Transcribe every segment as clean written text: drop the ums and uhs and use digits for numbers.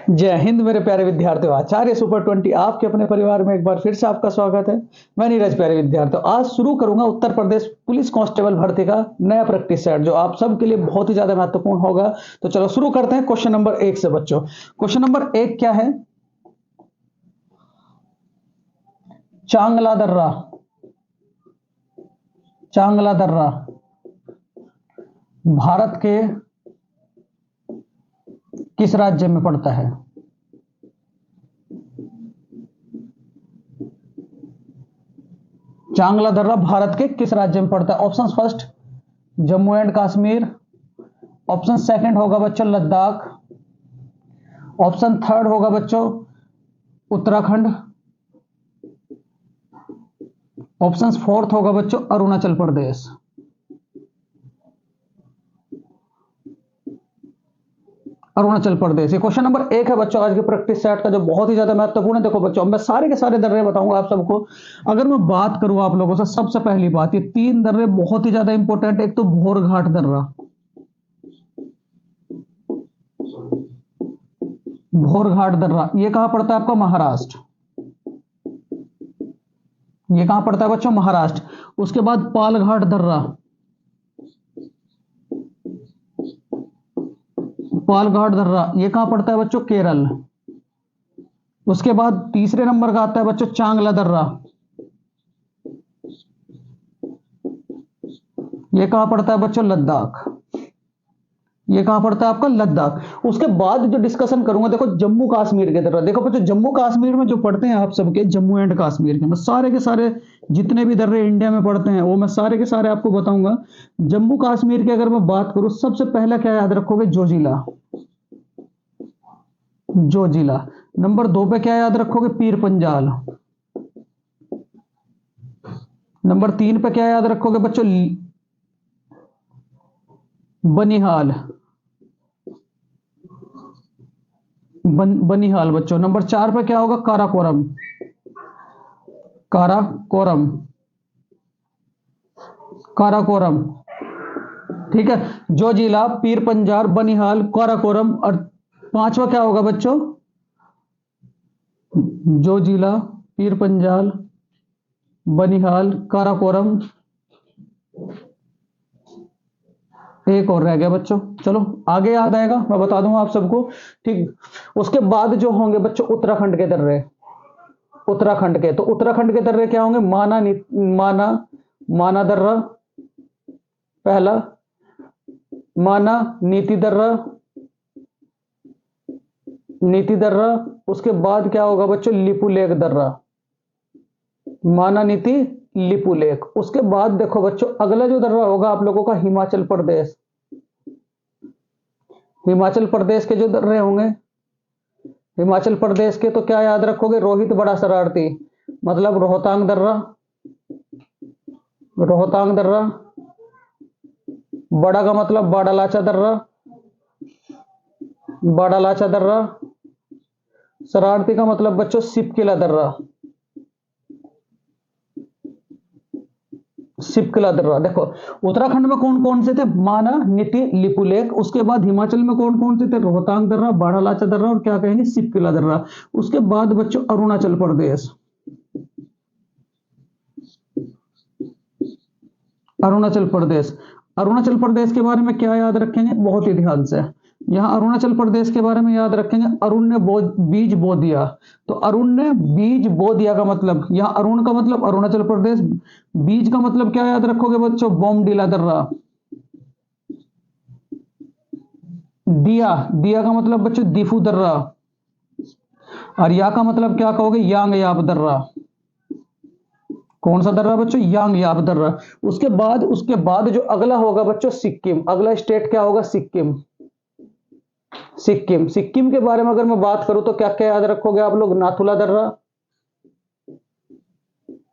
जय हिंद मेरे प्यारे विद्यार्थियों। आचार्य सुपर 20 आपके अपने परिवार में एक बार फिर से आपका स्वागत है। मैं नीरज। प्यारे विद्यार्थियों, आज शुरू करूंगा उत्तर प्रदेश पुलिस कांस्टेबल भर्ती का नया प्रैक्टिस सेट जो आप सबके लिए बहुत ही ज्यादा महत्वपूर्ण होगा। तो चलो शुरू करते हैं क्वेश्चन नंबर 1 से। बच्चों, क्वेश्चन नंबर 1 क्या है? चांगला दर्रा, चांगला दर्रा भारत के किस राज्य में पड़ता है? चांगला दर्रा भारत के किस राज्य में पड़ता है? Option first Jammu and Kashmir, option second होगा बच्चों लद्दाख, ऑप्शन थर्ड होगा बच्चों उत्तराखंड, ऑप्शन फोर्थ होगा बच्चों अरुणाचल प्रदेश। अरुणाचल प्रदेश। ये क्वेश्चन नंबर 1 है बच्चों आज के प्रैक्टिस सेट का, जो बहुत ही ज्यादा महत्वपूर्ण है। देखो बच्चों, मैं सारे के सारे दर्रे बताऊंगा आप सबको। अगर मैं बात करूं आप लोगों से, सबसे पहली बात, ये 3 दर्रे बहुत ही ज्यादा इंपॉर्टेंट। एक तो भोरघाट दर्रा, भोरघाट दर्रा ये कहां पड़ता है आपका? महाराष्ट्र। ये कहां पड़ता है बच्चों? महाराष्ट्र। उसके बाद पालघाट दर्रा, पालघाट दर्रा ये कहां पड़ता है बच्चों? केरल। उसके बाद तीसरे नंबर का आता है बच्चों चांगला दर्रा, ये कहां पड़ता है बच्चों? लद्दाख। ये कहां पड़ता है आपका? लद्दाख। उसके बाद जो डिस्कशन करूंगा, देखो जम्मू कश्मीर के दर्रा। देखो बच्चों, जम्मू कश्मीर में जो पड़ते हैं आप सबके, जम्मू एंड कश्मीर के, मैं सारे के सारे जितने भी दर्रे इंडिया में पड़ते हैं वो मैं सारे के सारे आपको बताऊंगा। जम्मू कश्मीर की अगर मैं बात करूं, सबसे पहला क्या याद रखोगे? जोजिला, जोजिला। नंबर 2 पे क्या याद रखोगे? पीर पंजाल। नंबर 3 पे क्या याद रखोगे बच्चों? बनिहाल, बनिहाल बच्चों। नंबर 4 पे क्या होगा? काराकोरम, काराकोरम, काराकोरम। ठीक है, जोजिला, पीर पंजाल, बनिहाल, काराकोरम। और 5वां क्या होगा बच्चों? जोजिला, पीर पंजाल, बनिहाल, काराकोरम। एक और रह गया बच्चों, चलो आगे याद आएगा, मैं बता दूंगा आप सबको। ठीक, उसके बाद जो होंगे बच्चों उत्तराखंड के दर्रे, उत्तराखंड के, तो उत्तराखंड के दर्रे क्या होंगे? माना, माना दर्रा पहला, माना, नीति दर्रा, नीति दर्रा। उसके बाद क्या होगा बच्चों? लिपुलेख दर्रा, माना, नीति, लिपुलेख। उसके बाद देखो बच्चों अगला जो दर्रा होगा आप लोगों का हिमाचल प्रदेश, हिमाचल प्रदेश के जो दर्रे होंगे, हिमाचल प्रदेश के, तो क्या याद रखोगे? रोहित बड़ा शरारती, मतलब रोहतांग दर्रा, रोहतांग दर्रा। बड़ा का मतलब बाड़ालाचा दर्रा, बाड़ालाचा दर्रा। शरारती का मतलब बच्चों सिपकिला दर्रा, सिपकिला दर्रा। देखो उत्तराखंड में कौन कौन से थे? माना, नीति, लिपुलेख। उसके बाद हिमाचल में कौन कौन से थे? रोहतांग दर्रा, बाड़ालाचा दर्रा और क्या कहेंगे? सिपकिला दर्रा। उसके बाद बच्चों अरुणाचल प्रदेश, अरुणाचल प्रदेश। अरुणाचल प्रदेश के बारे में क्या याद रखेंगे? बहुत ही ध्यान से, यहां अरुणाचल प्रदेश के बारे में याद रखेंगे, अरुण ने बीज बो दिया। तो अरुण ने बीज बो दिया का मतलब, यहां अरुण का मतलब अरुणाचल प्रदेश, बीज का मतलब क्या याद रखोगे बच्चों? बोमडीला दर्रा। दिया, दिया का मतलब बच्चों दिफू दर्रा। और या का मतलब क्या कहोगे? यांग याप दर्रा। कौन सा दर्रा बच्चों? यांग याप दर्रा। उसके बाद जो अगला होगा बच्चों सिक्किम। अगला स्टेट क्या होगा? सिक्किम, सिक्किम। सिक्किम के बारे में अगर मैं बात करूं तो क्या क्या याद रखोगे आप लोग? नाथुला दर्रा,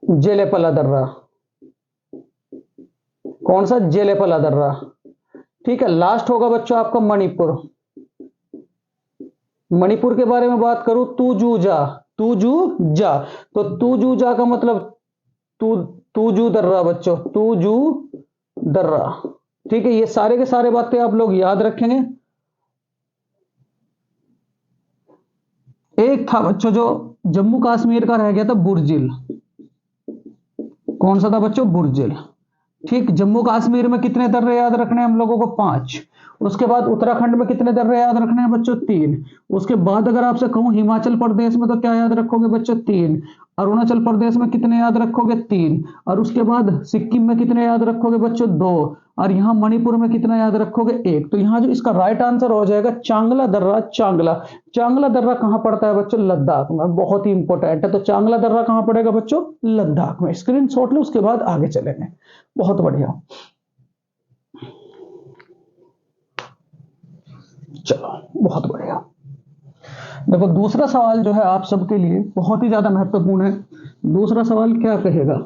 जेलेपला दर्रा। कौन सा? जेलेपला दर्रा। ठीक है, लास्ट होगा बच्चों आपका मणिपुर। मणिपुर के बारे में बात करूं, तुजूजा, तुजूजा। तो तुजूजा का मतलब तुजू दर्रा बच्चों, तुजू दर्रा। ठीक है, ये सारे के सारे बातें आप लोग याद रखेंगे। एक था बच्चों जो जम्मू कश्मीर का रह गया था, बुर्जिल। कौन सा था बच्चों? बुर्जिल। ठीक, जम्मू कश्मीर में कितने दर्रे याद रखने हैं हम लोगों को? 5। उसके बाद उत्तराखंड में कितने दर्रे याद रखने हैं बच्चों? 3। उसके बाद अगर आपसे कहूं हिमाचल प्रदेश में, तो क्या याद रखोगे बच्चों? 3। अरुणाचल प्रदेश में कितने याद रखोगे? 3। और उसके बाद सिक्किम में कितने याद रखोगे बच्चों? 2। और यहां मणिपुर में कितना याद रखोगे? 1। तो यहां जो इसका राइट आंसर हो जाएगा चांगला दर्रा। चांगला, चांगला दर्रा कहां पड़ता है बच्चों? लद्दाख में। बहुत ही इंपॉर्टेंट है। तो चांगला दर्रा कहां पड़ेगा बच्चों? लद्दाख में। स्क्रीनशॉट लो, उसके बाद आगे चलेंगे। बहुत बढ़िया। चलो, बहुत बढ़िया। देखो दूसरा सवाल जो है आप सबके लिए बहुत ही ज्यादा महत्वपूर्ण है। दूसरा सवाल क्या कहेगा?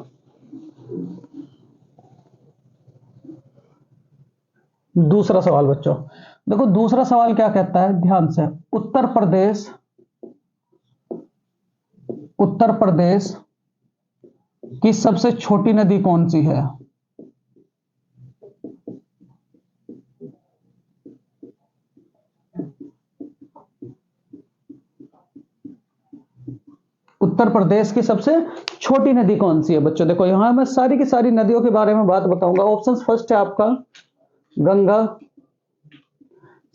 दूसरा सवाल बच्चों, देखो दूसरा सवाल क्या कहता है, ध्यान से। उत्तर प्रदेश, उत्तर प्रदेश की सबसे छोटी नदी कौन सी है? उत्तर प्रदेश की सबसे छोटी नदी कौन सी है बच्चों? देखो यहां मैं सारी की सारी नदियों के बारे में बात बताऊंगा। ऑप्शन फर्स्ट है आपका गंगा,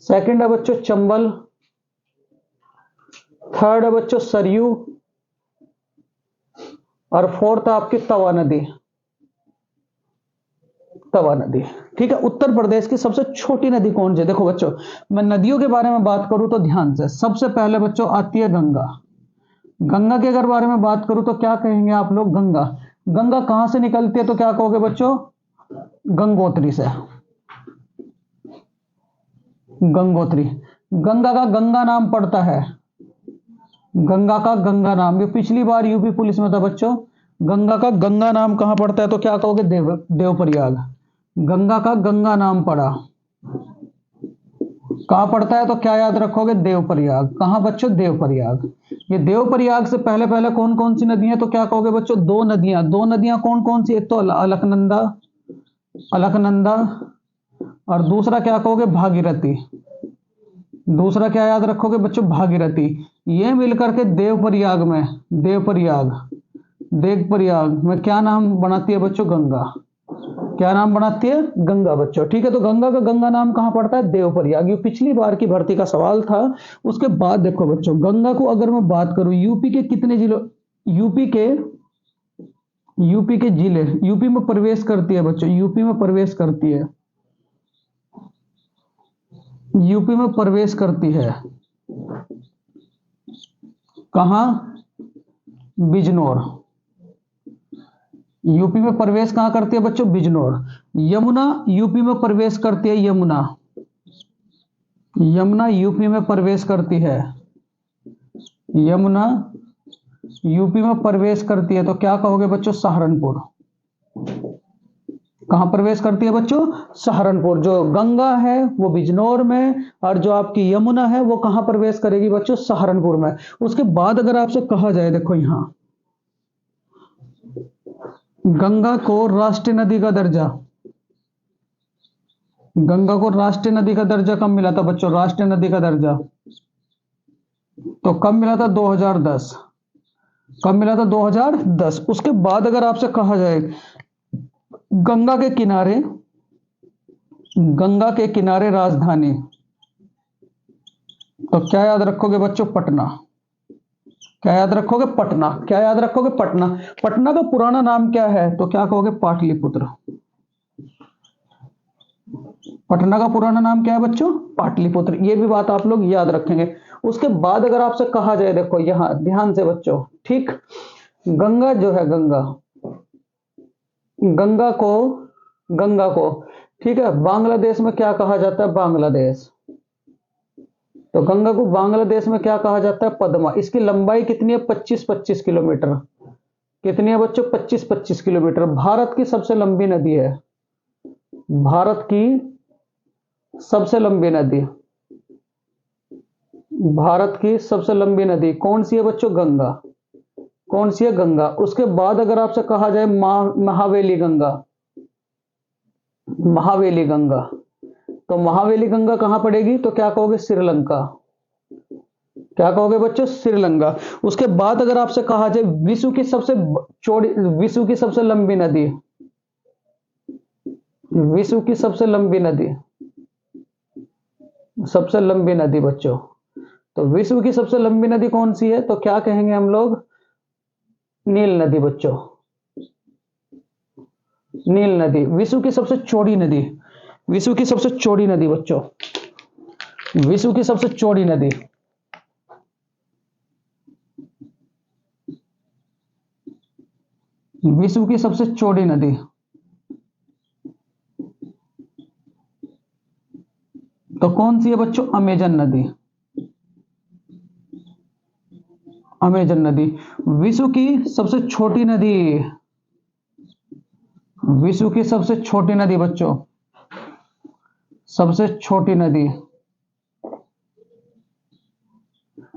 सेकंड है बच्चों चंबल, थर्ड है बच्चों सरयू, और फोर्थ है आपकी तवा नदी। तवा नदी। ठीक है, उत्तर प्रदेश की सबसे छोटी नदी कौन सी है? देखो बच्चों, मैं नदियों के बारे में बात करूं तो ध्यान से, सबसे पहले बच्चों आती है गंगा। गंगा के अगर बारे में बात करूं तो क्या कहेंगे आप लोग? गंगा। गंगा कहां से निकलती है तो क्या कहोगे बच्चों? गंगोत्री से। गंगोत्री। गंगा का गंगा नाम पड़ता है, गंगा का गंगा नाम, ये पिछली बार यूपी पुलिस में था बच्चों। गंगा का गंगा नाम कहां पड़ता है तो क्या कहोगे? देवप्रयाग। गंगा का गंगा नाम पड़ा कहां पड़ता है तो क्या याद रखोगे? देवप्रयाग। कहां बच्चों? देवप्रयाग। ये देवप्रयाग से पहले पहले कौन कौन सी नदियां तो क्या कहोगे बच्चों? 2 नदियां। 2 नदियां कौन कौन सी? एक तो अलकनंदा, अलकनंदा, और दूसरा क्या कहोगे? भागीरथी। दूसरा क्या याद रखोगे बच्चों? भागीरथी। ये मिलकर के देवप्रयाग में, देवप्रयाग, देवप्रयाग में क्या नाम बनाती है बच्चों? गंगा। क्या नाम बनाती है? गंगा बच्चों। ठीक है, तो गंगा का गंगा नाम कहां पड़ता है? देवप्रयाग। ये पिछली बार की भर्ती का सवाल था। उसके बाद देखो बच्चों, गंगा को अगर मैं बात करूं, यूपी के कितने जिलों, यूपी के जिले, यूपी में प्रवेश करती है बच्चों, यूपी में प्रवेश करती है, यूपी में प्रवेश करती है कहां? बिजनौर। यूपी में प्रवेश कहां करती है बच्चों? बिजनौर। यमुना यूपी में प्रवेश करती है, यमुना, यमुना यूपी में प्रवेश करती है, यमुना यूपी में प्रवेश करती है, तो क्या कहोगे बच्चों? सहारनपुर। कहां प्रवेश करती है बच्चों? सहारनपुर। जो गंगा है वो बिजनौर में, और जो आपकी यमुना है वो कहां प्रवेश करेगी बच्चों? सहारनपुर में। उसके बाद अगर आपसे कहा जाए, देखो यहां गंगा को राष्ट्रीय नदी का दर्जा, गंगा को राष्ट्रीय नदी का दर्जा कब मिला था बच्चों? राष्ट्रीय नदी का दर्जा तो कब मिला था? 2010। कब मिला था? 2010। उसके बाद अगर आपसे कहा जाए गंगा के किनारे, गंगा के किनारे राजधानी, तो क्या याद रखोगे बच्चों? पटना। क्या याद रखोगे? पटना। क्या याद रखोगे? पटना। पटना का पुराना नाम क्या है तो क्या कहोगे? पाटलिपुत्र। पटना का पुराना नाम क्या है बच्चों? पाटलिपुत्र। ये भी बात आप लोग याद रखेंगे। उसके बाद अगर आपसे कहा जाए, देखो यहां ध्यान से बच्चों, ठीक, गंगा जो है, गंगा, गंगा को ठीक है, बांग्लादेश में क्या कहा जाता है? बांग्लादेश। तो गंगा को बांग्लादेश में क्या कहा जाता है? पद्मा। इसकी लंबाई कितनी है? 25-25 किलोमीटर। कितनी है बच्चों? 25-25 किलोमीटर। भारत की सबसे लंबी नदी है, भारत की सबसे लंबी नदी, भारत की सबसे लंबी नदी कौन सी है बच्चों? गंगा। कौन सी है? गंगा। उसके बाद अगर आपसे कहा जाए महावेली गंगा, महावेली गंगा, तो महावेली गंगा कहां पड़ेगी तो क्या कहोगे? श्रीलंका। क्या कहोगे बच्चों? श्रीलंका। उसके बाद अगर आपसे कहा जाए विश्व की सबसे लंबी नदी, विश्व की सबसे लंबी नदी, सबसे लंबी नदी बच्चों, तो विश्व की सबसे लंबी नदी कौन सी है? तो क्या कहेंगे हम लोग? नील नदी बच्चों, नील नदी। विश्व की सबसे चौड़ी नदी, विश्व की सबसे चौड़ी नदी बच्चों, विश्व की सबसे चौड़ी नदी, विश्व की सबसे चौड़ी नदी, तो कौन सी है बच्चों? अमेजन नदी, अमेजन नदी। विश्व की सबसे छोटी नदी, विश्व की सबसे छोटी नदी बच्चों, सबसे छोटी नदी,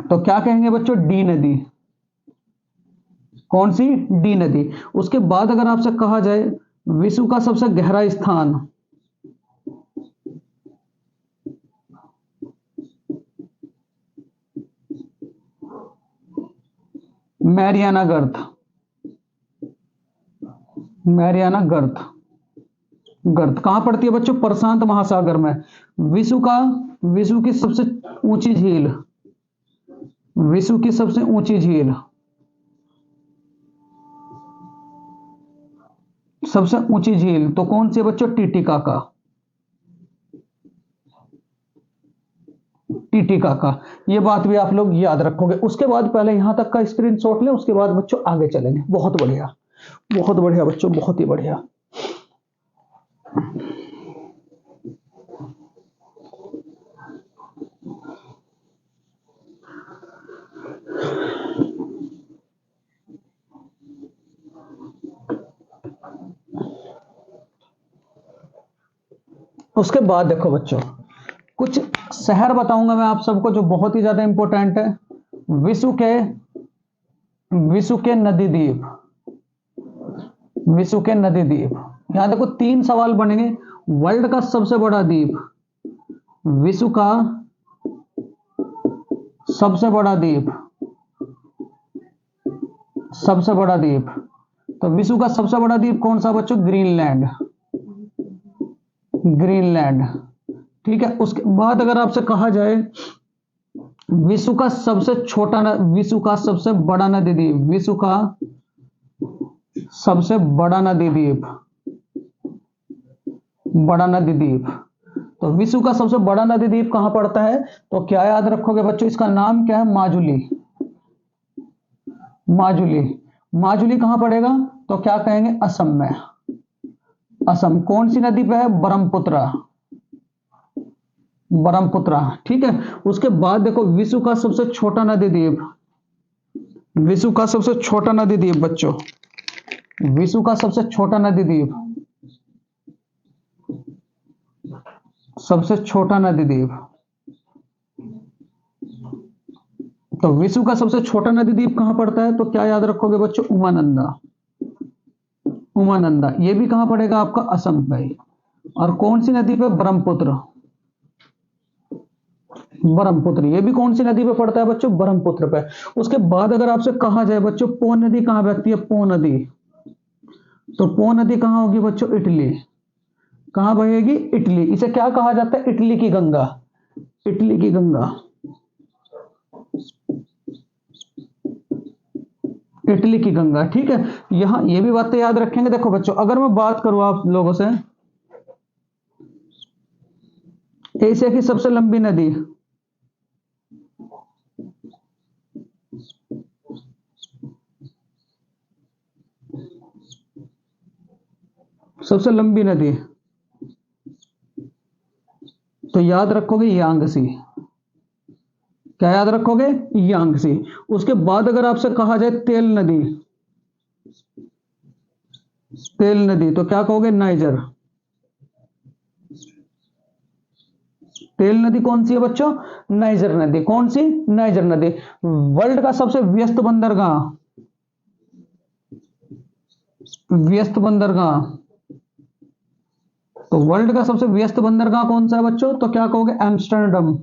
तो क्या कहेंगे बच्चों? डी नदी। कौन सी? डी नदी। उसके बाद अगर आपसे कहा जाए विश्व का सबसे गहरा स्थान, मैरियाना गर्त, मैरियाना गर्त, गर्त कहां पड़ती है बच्चों? प्रशांत महासागर में। विश्व की सबसे ऊंची झील, विश्व की सबसे ऊंची झील, सबसे ऊंची झील तो कौन सी है बच्चों? Titicaca, Titicaca. ये बात भी आप लोग याद रखोगे। उसके बाद पहले यहां तक का स्क्रीनशॉट लें, उसके बाद बच्चों आगे चलेंगे। बहुत बढ़िया, बहुत बढ़िया बच्चों, बहुत ही बढ़िया। उसके बाद देखो बच्चों, कुछ शहर बताऊंगा मैं आप सबको जो बहुत ही ज्यादा इंपॉर्टेंट है। विश्व के विश्व के नदी द्वीप, विश्व के नदी द्वीप। यहां देखो 3 सवाल बनेंगे। वर्ल्ड का सबसे बड़ा द्वीप, विश्व का सबसे बड़ा द्वीप, सबसे बड़ा द्वीप, तो विश्व का सबसे बड़ा द्वीप कौन सा बच्चों? Greenland, Greenland. ठीक है। उसके बाद अगर आपसे कहा जाए विश्व का सबसे छोटा विश्व का सबसे बड़ा नदी द्वीप, विश्व का सबसे बड़ा नदी द्वीप, बड़ा नदी द्वीप, तो विश्व का सबसे बड़ा नदी द्वीप कहां पड़ता है? तो क्या याद रखोगे बच्चों? इसका नाम क्या है? माजुली, माजुली। माजुली कहां पड़ेगा? तो क्या कहेंगे? असम में, असम। कौन सी नदी पे है? ब्रह्मपुत्र, ब्रह्मपुत्र। ठीक है। उसके बाद देखो विश्व का सबसे छोटा नदी द्वीप, विश्व का सबसे छोटा नदी द्वीप बच्चों, विश्व का सबसे छोटा नदी द्वीप, सबसे छोटा नदी द्वीप, तो विश्व का सबसे छोटा नदी द्वीप कहां पड़ता है? तो क्या याद रखोगे बच्चों? उमानंदा, उमानंदा। ये भी कहां पड़ेगा आपका? असम पे। और कौन सी नदी पे? ब्रह्मपुत्र, ब्रह्मपुत्र। ये भी कौन सी नदी पे पड़ता है बच्चों? ब्रह्मपुत्र पे। उसके बाद अगर आपसे कहा जाए बच्चों पो नदी कहां बहती है? पो नदी, तो पो नदी कहां होगी बच्चों? इटली। कहां बहेगी? इटली। इसे क्या कहा जाता है? इटली की गंगा, इटली की गंगा, इटली की गंगा। ठीक है। यहां ये भी बातें याद रखेंगे। देखो बच्चों, अगर मैं बात करूं आप लोगों से एशिया की सबसे लंबी नदी, सबसे लंबी नदी, तो याद रखोगे यांगसी। क्या याद रखोगे? यांगसी। उसके बाद अगर आपसे कहा जाए तेल नदी, तेल नदी, तो क्या कहोगे? नाइजर। तेल नदी कौन सी है बच्चों? नाइजर नदी। कौन सी? नाइजर नदी। वर्ल्ड का सबसे व्यस्त बंदरगाह, व्यस्त बंदरगाह, तो वर्ल्ड का सबसे व्यस्त बंदरगाह कौन सा है बच्चों? तो क्या कहोगे? एम्स्टर्डम,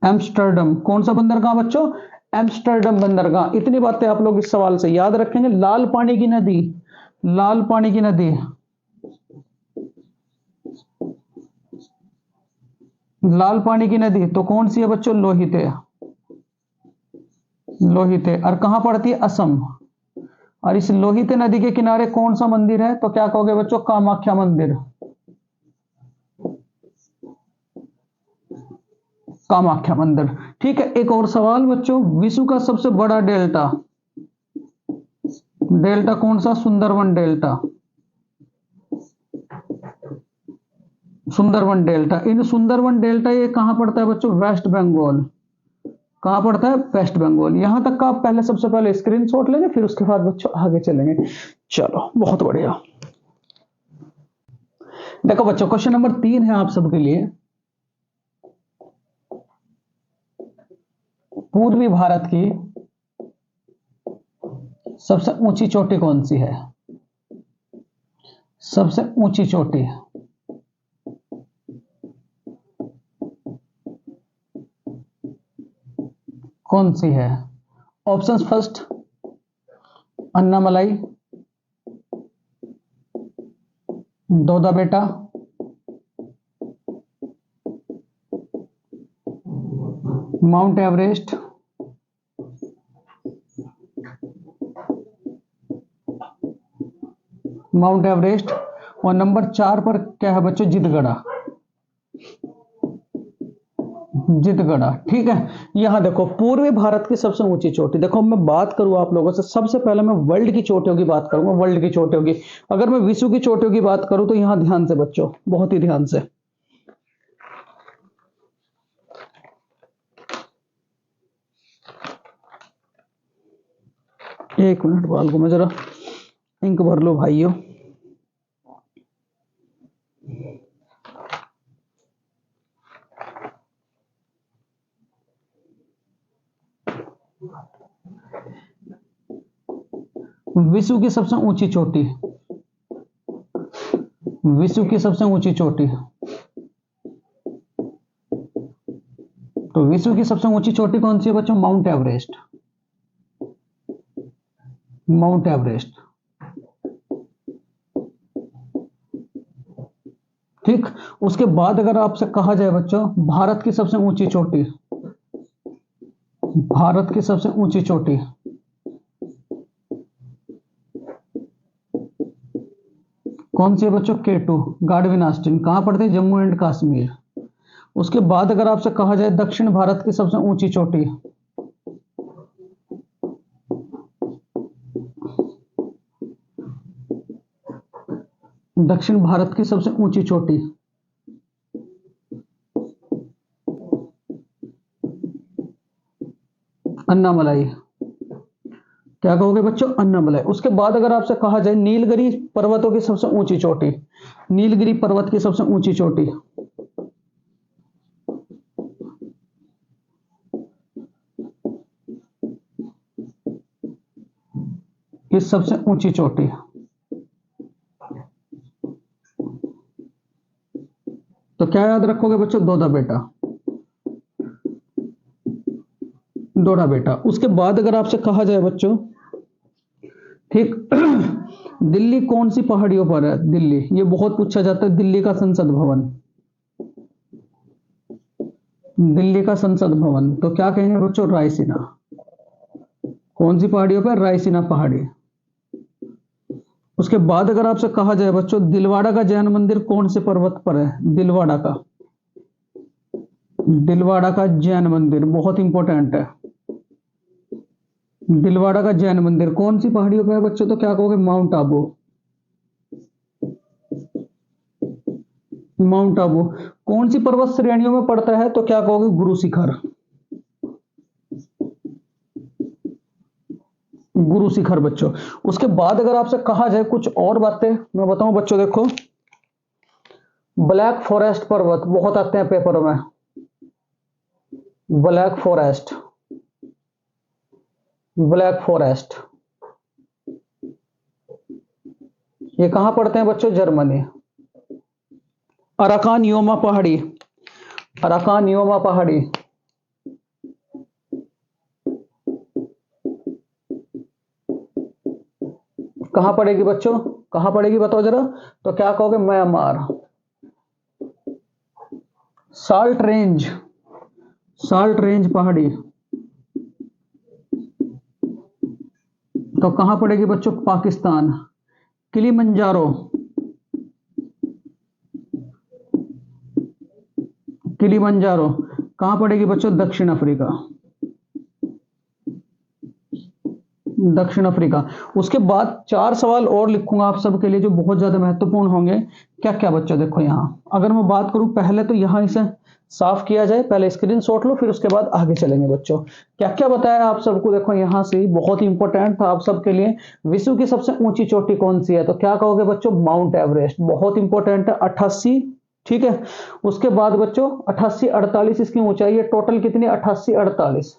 एम्स्टर्डम, कौन सा बंदरगाह बच्चों? एम्स्टर्डम बंदरगाह। इतनी बातें आप लोग इस सवाल से याद रखेंगे। लाल पानी की नदी, लाल पानी की नदी, लाल पानी की नदी तो कौन सी है बच्चों? लोहित है, लोहित है। और कहां पड़ती है? असम। और इस लोहित नदी के किनारे कौन सा मंदिर है? तो क्या कहोगे बच्चों? कामाख्या मंदिर, कामाख्या मंदिर। ठीक है, एक और सवाल बच्चों, विश्व का सबसे बड़ा डेल्टा, डेल्टा कौन सा? Sundarban delta, Sundarban delta. इन सुंदरवन डेल्टा ये कहां पड़ता है बच्चों? वेस्ट बंगाल। कहां पड़ता है? वेस्ट बंगाल। यहां तक का आप पहले सबसे पहले स्क्रीनशॉट लेंगे, फिर उसके बाद बच्चों आगे चलेंगे। चलो बहुत बढ़िया। देखो बच्चों, क्वेश्चन नंबर 3 है आप सबके लिए। पूर्वी भारत की सबसे ऊंची चोटी कौन सी है? सबसे ऊंची चोटी कौन सी है? ऑप्शंस, फर्स्ट अन्नामलाई, दोदा बेटा, माउंट एवरेस्ट, माउंट एवरेस्ट, और नंबर 4 पर क्या है बच्चों? जितगढ़ा, जितगढ़ा। ठीक है, यहां देखो पूर्वी भारत की सबसे ऊंची चोटी। देखो मैं बात करूं आप लोगों से, सबसे पहले मैं वर्ल्ड की चोटियों की बात करूंगा, वर्ल्ड की चोटियों की। अगर मैं विश्व की चोटियों की बात करूं तो यहां ध्यान से बच्चों, बहुत ही ध्यान से। एक मिनट बाल को मैं जरा इंक भर लो भाइयों। विश्व की सबसे ऊंची चोटी, विश्व की सबसे ऊंची चोटी, तो विश्व की सबसे ऊंची चोटी कौन सी है बच्चों? Mount Everest, mount Everest. ठीक, उसके बाद अगर आपसे कहा जाए बच्चों भारत की सबसे ऊंची चोटी, भारत की सबसे ऊंची चोटी, कौन सी है बच्चों? K2 Godwin Austen. कहां पड़ते हैं? जम्मू एंड कश्मीर। उसके बाद अगर आपसे कहा जाए दक्षिण भारत की सबसे ऊंची चोटी, दक्षिण भारत की सबसे ऊंची चोटी, अन्नामलाई। क्या कहोगे बच्चों? अन्नामलाई। उसके बाद अगर आपसे कहा जाए नीलगिरी पर्वतों की सबसे ऊंची चोटी, नीलगिरी पर्वत की सबसे ऊंची चोटी, किस सबसे ऊंची चोटी? तो क्या याद रखोगे बच्चों? दोदा बेटा, दोड़ा बेटा। उसके बाद अगर आपसे कहा जाए बच्चों, ठीक दिल्ली कौन सी पहाड़ियों पर है? दिल्ली, ये बहुत पूछा जाता है। दिल्ली का संसद भवन, दिल्ली का संसद भवन, तो क्या कहेंगे बच्चों? रायसीना। कौन सी पहाड़ियों पर? रायसीना पहाड़ी। उसके बाद अगर आपसे कहा जाए बच्चों दिलवाड़ा का जैन मंदिर कौन से पर्वत पर है? दिलवाड़ा का, दिलवाड़ा का जैन मंदिर बहुत इंपॉर्टेंट है। दिलवाड़ा का जैन मंदिर कौन सी पहाड़ियों पर है बच्चों? तो क्या कहोगे? Mount Abu, mount Abu. कौन सी पर्वत श्रेणियों में पड़ता है? तो क्या कहोगे? गुरु शिखर, गुरु शिखर बच्चों। उसके बाद अगर आपसे कहा जाए कुछ और बातें मैं बताऊं बच्चों, देखो ब्लैक फॉरेस्ट पर्वत बहुत आते हैं पेपरों में, ब्लैक फॉरेस्ट, ब्लैक फॉरेस्ट ये कहां पड़ते हैं बच्चों? जर्मनी। अराकान योमा पहाड़ी, अराकान योमा पहाड़ी कहां पड़ेगी बच्चों, कहां पड़ेगी बताओ जरा। तो क्या कहोगे, Myanmar. Salt range, salt range पहाड़ी तो कहां पड़ेगी बच्चों, पाकिस्तान। किलिमंजारो, किलिमंजारो कहां पड़ेगी बच्चों, दक्षिण अफ्रीका, दक्षिण अफ्रीका। उसके बाद 4 सवाल और लिखूंगा आप सबके लिए जो बहुत ज्यादा महत्वपूर्ण होंगे। क्या क्या बच्चों, देखो यहां अगर मैं बात करूं, पहले तो यहां इसे साफ किया जाए, पहले स्क्रीनशॉट लो, फिर उसके बाद आगे चलेंगे बच्चों। क्या क्या बताया आप सबको, देखो यहां से बहुत इंपॉर्टेंट था आप सबके लिए। विश्व की सबसे ऊंची चोटी कौन सी है, तो क्या कहोगे बच्चों, माउंट एवरेस्ट, बहुत इंपॉर्टेंट है, 88, ठीक है। उसके बाद बच्चों 88 48 इसकी ऊंचाई है, टोटल कितनी, 88 48।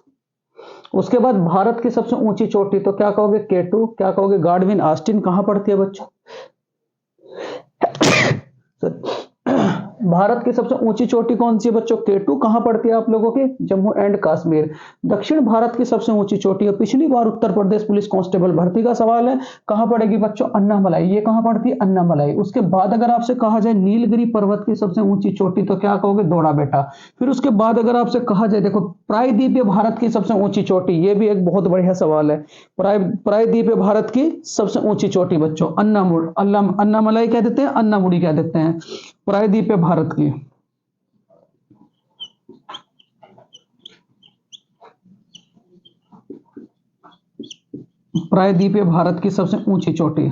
उसके बाद भारत की सबसे ऊंची चोटी तो क्या कहोगे, केटू, क्या कहोगे, गार्डविन आस्टिन, कहां पड़ती है बच्चों। भारत की सबसे ऊंची चोटी कौन सी है बच्चों, केटू, कहां पड़ती है आप लोगों के, जम्मू एंड कश्मीर। दक्षिण भारत की सबसे ऊंची चोटी है, पिछली बार उत्तर प्रदेश पुलिस कांस्टेबल भर्ती का सवाल है, कहां पड़ेगी बच्चों, अन्नामलाई, ये कहां पड़ती है, अन्नामलाई। उसके बाद अगर आपसे कहा जाए नीलगिरी पर्वत की सबसे ऊंची चोटी तो क्या कहोगे, दौड़ा बेटा। फिर उसके बाद अगर आपसे कहा जाए, देखो प्रायद्वीपीय भारत की सबसे ऊंची चोटी, ये भी एक बहुत बढ़िया सवाल है। प्रायद्वीपीय भारत की सबसे ऊंची चोटी बच्चों, अन्नामलाई कह देते हैं, अन्नामुड़ी कह देते हैं, प्रायद्वीपीय भारत की। प्रायद्वीपीय भारत की सबसे ऊंची चोटी,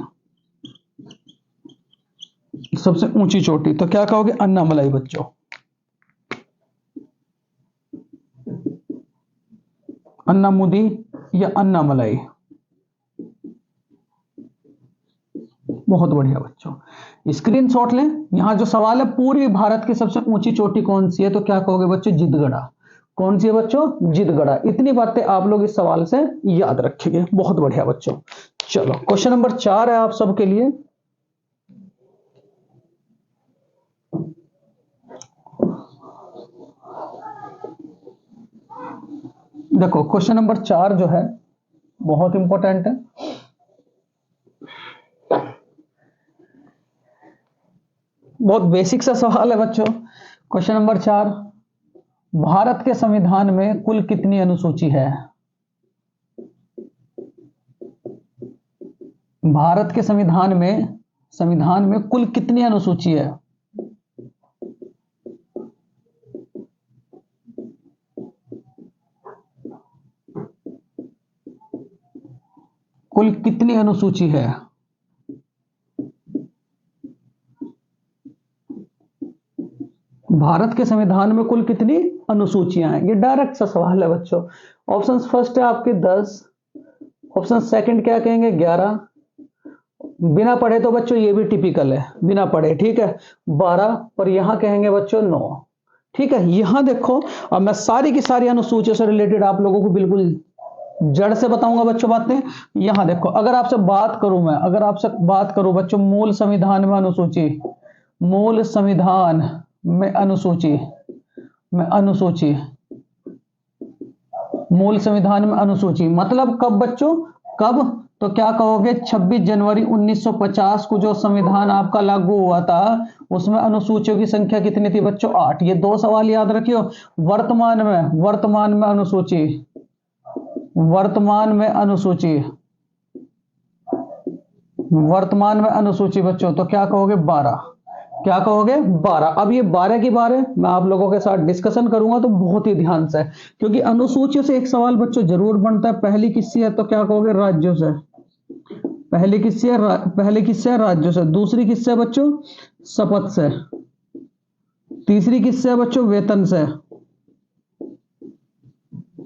सबसे ऊंची चोटी तो क्या कहोगे, अन्नामलाई बच्चों। अन्नामुदी या अन्नामलाई, बहुत बढ़िया बच्चों, स्क्रीनशॉट लें। यहां जो सवाल है, पूर्वी भारत की सबसे ऊंची चोटी कौन सी है, तो क्या कहोगे बच्चों, जितगड़ा। कौन सी है बच्चों, जितगड़ा। इतनी बातें आप लोग इस सवाल से याद रखेंगे, बहुत बढ़िया बच्चों। चलो क्वेश्चन नंबर 4 है आप सबके लिए। देखो क्वेश्चन नंबर 4 जो है बहुत इंपॉर्टेंट है, बहुत बेसिक सा सवाल है बच्चों। क्वेश्चन नंबर 4, भारत के संविधान में कुल कितनी अनुसूची है। भारत के संविधान में कुल कितनी अनुसूची है। कुल कितनी अनुसूची है। भारत के संविधान में कुल कितनी अनुसूचियां हैं, ये डायरेक्ट सा सवाल है बच्चों। ऑप्शन फर्स्ट है आपके 10, ऑप्शन सेकंड क्या कहेंगे 11, बिना पढ़े तो बच्चों ये भी टिपिकल है, बिना पढ़े, ठीक है 12, पर यहां कहेंगे बच्चों 9, ठीक है। यहां देखो, अब मैं सारी की सारी अनुसूचियों से रिलेटेड आप लोगों को बिल्कुल जड़ से बताऊंगा बच्चों बातें। यहां देखो, अगर आपसे बात करूं मैं, अगर आपसे बात करूं बच्चों, मूल संविधान में अनुसूची, मूल संविधान में अनुसूची, में अनुसूची, मूल संविधान में अनुसूची मतलब कब बच्चों, कब, तो क्या कहोगे 26 जनवरी 1950 को जो संविधान आपका लागू हुआ था, उसमें अनुसूचियों की संख्या कितनी थी बच्चों, 8। ये 2 सवाल याद रखियो। वर्तमान में अनुसूची, वर्तमान में अनुसूची, वर्तमान में अनुसूची बच्चों तो क्या कहोगे 12, क्या कहोगे 12। अब ये 12 की 12 मैं आप लोगों के साथ डिस्कशन करूंगा तो बहुत ही ध्यान से, क्योंकि अनुसूचियों से एक सवाल बच्चों जरूर बनता है। पहली किससे है, तो क्या कहोगे राज्यों से। पहली किससे है, पहली किससे है, राज्यों से। दूसरी किससे है बच्चों, शपथ से। तीसरी किससे है बच्चों, वेतन से।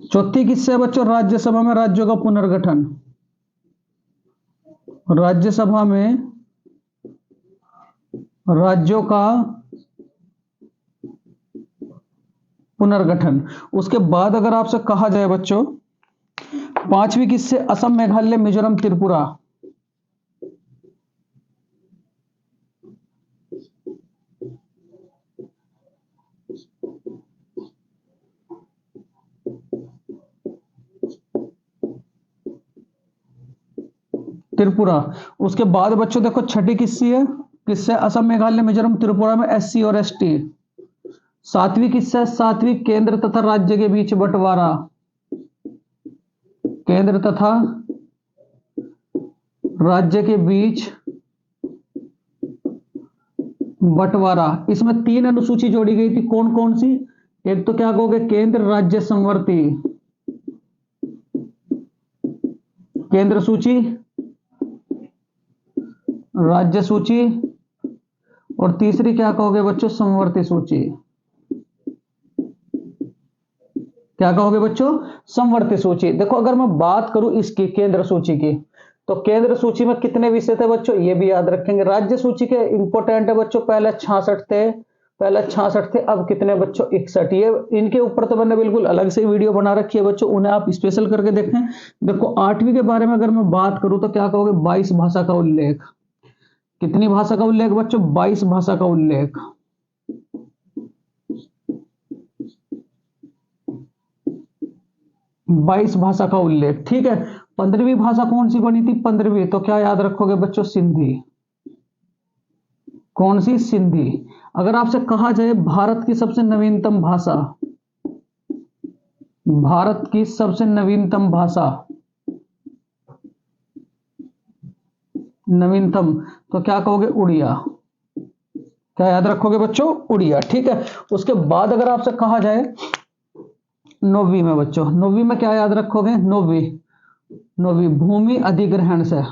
चौथी किससे है बच्चों, राज्यसभा में राज्यों का पुनर्गठन, राज्यसभा में राज्यों का पुनर्गठन। उसके बाद अगर आपसे कहा जाए बच्चों, पांचवी किससे, असम मेघालय मिजोरम त्रिपुरा। त्रिपुरा। उसके बाद बच्चों देखो छठी किससी है, किससे, असम मेघालय मिजोरम त्रिपुरा में एससी और एसटी। सातवीं किससे है, सातवीं केंद्र तथा राज्य के बीच बंटवारा, केंद्र तथा राज्य के बीच बंटवारा। इसमें 3 अनुसूची जोड़ी गई थी, कौन कौन सी, एक तो क्या कहोगे केंद्र राज्य संवर्ती, केंद्र सूची, राज्य सूची, और तीसरी क्या कहोगे बच्चों, संवर्ती सूची। क्या कहोगे बच्चों, संवर्ती सूची। देखो अगर मैं बात करूं इसकी केंद्र सूची की, तो केंद्र सूची में कितने विषय थे बच्चों, ये भी याद रखेंगे। राज्य सूची के इंपॉर्टेंट है बच्चों, पहले 66 थे, पहले 66 थे, अब कितने बच्चों 61। ये इनके ऊपर तो मैंने बिल्कुल अलग से वीडियो बना रखी है बच्चों, उन्हें आप स्पेशल करके देखें। देखो 8वीं के बारे में अगर मैं बात करूं तो क्या कहोगे, 22 भाषा का उल्लेख। कितनी भाषा का उल्लेख बच्चों, 22 भाषा का उल्लेख। 22 भाषा का उल्लेख, ठीक है। 15वीं भाषा कौन सी बनी थी, 15वीं, तो क्या याद रखोगे बच्चों, सिंधी। कौन सी, सिंधी। अगर आपसे कहा जाए भारत की सबसे नवीनतम भाषा, भारत की सबसे नवीनतम भाषा, नवीनतम, तो क्या कहोगे, उड़िया। क्या याद रखोगे बच्चों, उड़िया, ठीक है। उसके बाद अगर आपसे कहा जाए 9वीं में बच्चों, 9वीं में क्या याद रखोगे, 9वीं भूमि अधिग्रहण से,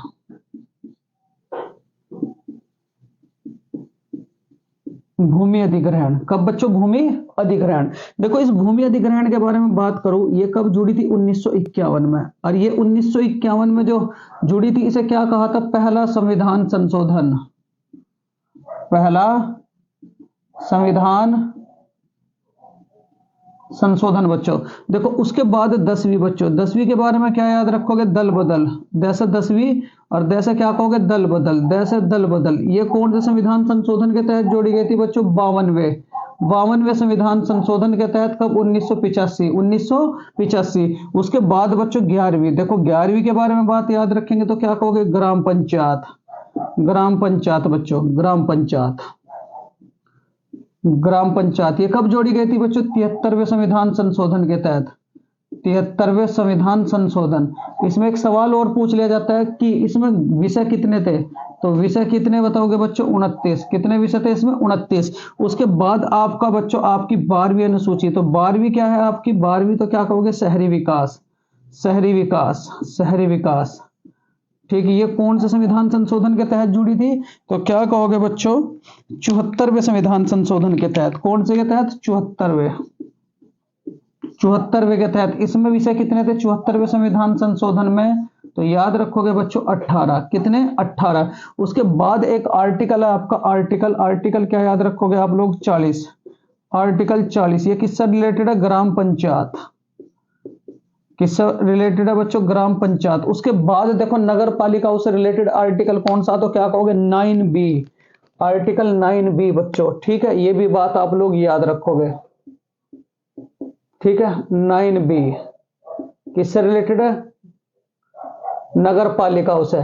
भूमि अधिग्रहण। कब बच्चों, भूमि अधिग्रहण। देखो इस भूमि अधिग्रहण के बारे में बात करूं, ये कब जुड़ी थी, 1951 में। और ये 1951 में जो जुड़ी थी, इसे क्या कहा था, पहला संविधान संशोधन, पहला संविधान संशोधन बच्चों। देखो उसके बाद 10वीं बच्चों, 10वीं के बारे में क्या याद रखोगे, दल बदल, दैसे 10वीं, और दैसे क्या कहोगे, दल बदल, दैसे दल बदल। ये कौन से संविधान संशोधन के तहत जोड़ी गई थी बच्चों, 52वें संविधान संशोधन के तहत। कब, 1985, 1985। उसके बाद बच्चों 11वीं, देखो 11वीं के बारे में बात याद रखेंगे तो क्या कहोगे, ग्राम पंचायत, ग्राम पंचायत बच्चों, ग्राम पंचायत, ग्राम पंचायत। ये कब जोड़ी गई थी बच्चों, 73वें संविधान संशोधन के तहत, 73वें संविधान संशोधन। इसमें एक सवाल और पूछ लिया जाता है कि इसमें विषय कितने थे, तो विषय कितने बताओगे बच्चों, 29। कितने विषय थे इसमें, 29। उसके बाद आपका बच्चों आपकी 12वीं अनुसूची, तो 12वीं क्या है आपकी, 12वीं तो क्या कहोगे, शहरी विकास, शहरी विकास, शहरी विकास, ठीक है। ये कौन से संविधान संशोधन के तहत जुड़ी थी, तो क्या कहोगे बच्चों, 74वें संविधान संशोधन के तहत। कौन से के तहत, 74वें, 74वें के तहत। इसमें विषय कितने थे 74वें संविधान संशोधन में, तो याद रखोगे बच्चों 18। कितने, 18। उसके बाद एक आर्टिकल है आपका, आर्टिकल क्या याद रखोगे आप लोग, 40, आर्टिकल 40। ये किससे रिलेटेड है, ग्राम पंचायत, किससे रिलेटेड है बच्चों, ग्राम पंचायत। उसके बाद देखो नगर पालिकाओं से रिलेटेड आर्टिकल कौन सा, तो क्या कहोगे, 9B, आर्टिकल 9B बच्चों, ठीक है। ये भी बात आप लोग याद रखोगे, ठीक है। 9B किससे रिलेटेड है, नगर पालिकाओं से,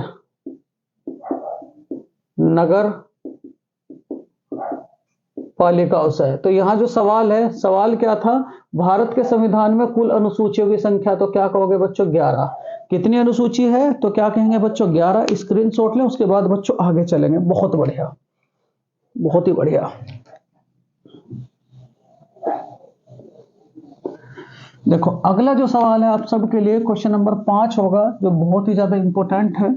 नगर पालिकाओं से। तो यहां जो सवाल है, सवाल क्या था, भारत के संविधान में कुल अनुसूचियों की संख्या, तो क्या कहोगे बच्चों, 11। कितनी अनुसूची है, तो क्या कहेंगे बच्चों, 11। स्क्रीनशॉट लें, उसके बाद बच्चों आगे चलेंगे। बहुत बढ़िया, बहुत ही बढ़िया। देखो अगला जो सवाल है आप सबके लिए क्वेश्चन नंबर 5 होगा, जो बहुत ही ज्यादा इंपॉर्टेंट है।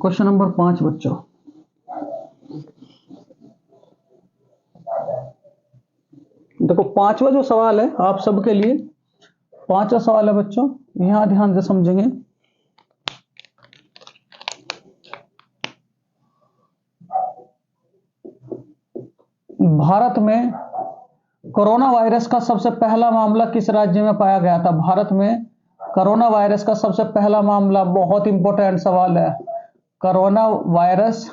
क्वेश्चन नंबर 5 बच्चों, देखो 5वां जो सवाल है आप सबके लिए, 5वां सवाल है बच्चों, यहां ध्यान से समझेंगे। भारत में कोरोना वायरस का सबसे पहला मामला किस राज्य में पाया गया था, भारत में कोरोना वायरस का सबसे पहला मामला, बहुत इंपॉर्टेंट सवाल है, कोरोना वायरस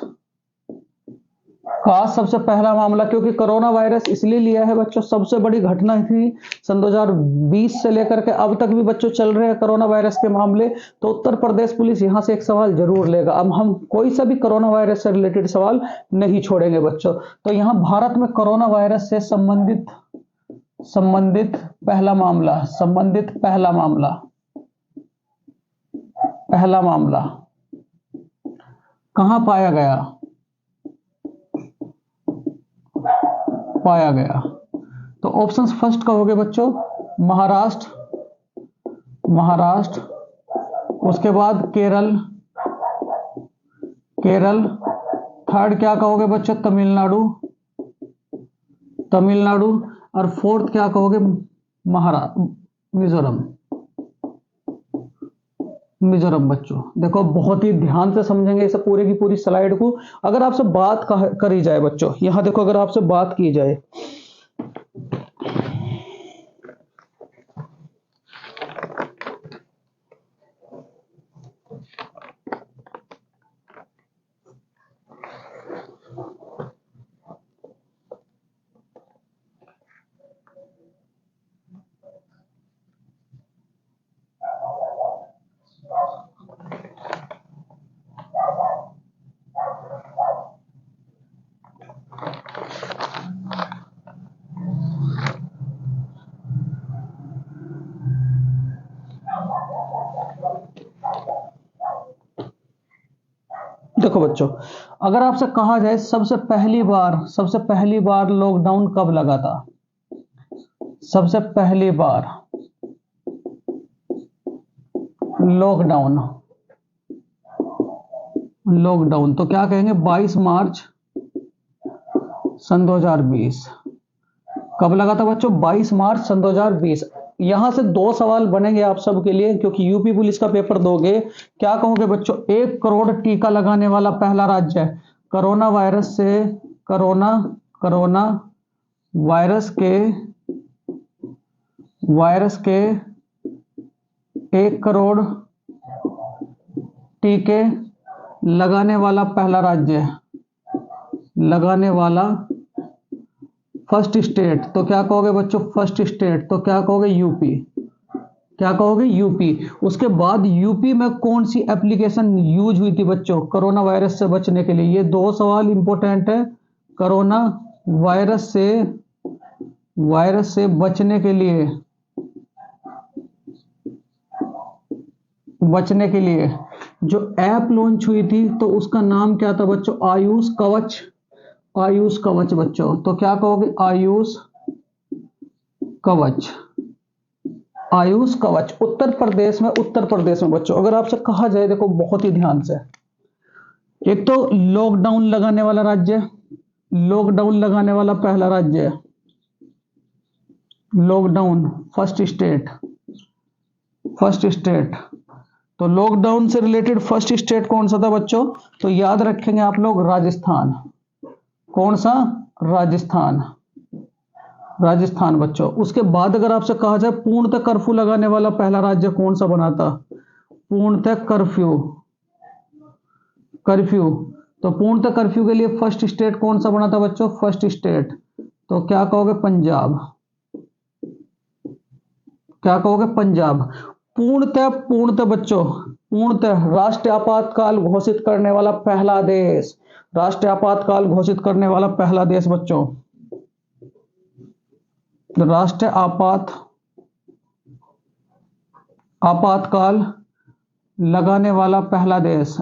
का सबसे पहला मामला, क्योंकि कोरोना वायरस इसलिए लिया है बच्चों, सबसे बड़ी घटना थी सन 2020 से लेकर के अब तक भी बच्चों चल रहे हैं कोरोना वायरस के मामले। तो उत्तर प्रदेश पुलिस यहां से एक सवाल जरूर लेगा। अब हम कोई सा भी कोरोना वायरस से रिलेटेड सवाल नहीं छोड़ेंगे बच्चों। तो यहां भारत में कोरोना वायरस से संबंधित पहला मामला कहां पाया गया। तो ऑप्शंस फर्स्ट का हो गया बच्चों महाराष्ट्र, उसके बाद केरल, थर्ड क्या कहोगे बच्चों, तमिलनाडु, और फोर्थ क्या कहोगे, मिजोरम बच्चों। देखो बहुत ही ध्यान से समझेंगे इसे पूरे की पूरी स्लाइड को। अगर आपसे बात करी जाए बच्चों, यहां देखो अगर आपसे बात की जाए, देखो बच्चों अगर आपसे कहा जाए सबसे पहली बार लॉकडाउन कब लगा था, सबसे पहली बार लॉकडाउन तो क्या कहेंगे, 22 मार्च सन 2020। कब लगा था बच्चों, 22 मार्च सन 2020। यहां से दो सवाल बनेंगे आप सबके लिए, क्योंकि यूपी पुलिस का पेपर दोगे। क्या कहोगे बच्चों, 1 करोड़ टीका लगाने वाला पहला राज्य है। कोरोना वायरस के 1 करोड़ टीके लगाने वाला पहला राज्य, फर्स्ट स्टेट। तो क्या कहोगे बच्चों, फर्स्ट स्टेट, तो क्या कहोगे, यूपी। उसके बाद यूपी में कौन सी एप्लीकेशन यूज हुई थी बच्चों कोरोना वायरस से बचने के लिए। ये दो सवाल इंपॉर्टेंट है। कोरोना वायरस से बचने के लिए जो ऐप लॉन्च हुई थी, तो उसका नाम क्या था बच्चों, आयुष कवच बच्चों। तो क्या कहोगे, आयुष कवच। उत्तर प्रदेश में बच्चों अगर आपसे कहा जाए, देखो बहुत ही ध्यान से, एक तो लॉकडाउन लगाने वाला पहला राज्य, लॉकडाउन फर्स्ट स्टेट। तो लॉकडाउन से रिलेटेड फर्स्ट स्टेट कौन सा था बच्चों, तो याद रखेंगे आप लोग, राजस्थान। कौन सा, राजस्थान बच्चों। उसके बाद अगर आपसे कहा जाए पूर्णतः कर्फ्यू लगाने वाला पहला राज्य कौन सा बना था, पूर्णतः कर्फ्यू। तो पूर्णतः कर्फ्यू के लिए फर्स्ट स्टेट कौन सा बना था बच्चों, फर्स्ट स्टेट। तो क्या कहोगे, पंजाब। पूर्णतः बच्चों, राष्ट्रीय आपातकाल घोषित करने वाला पहला देश, बच्चों, राष्ट्रीय आपातकाल लगाने वाला पहला देश,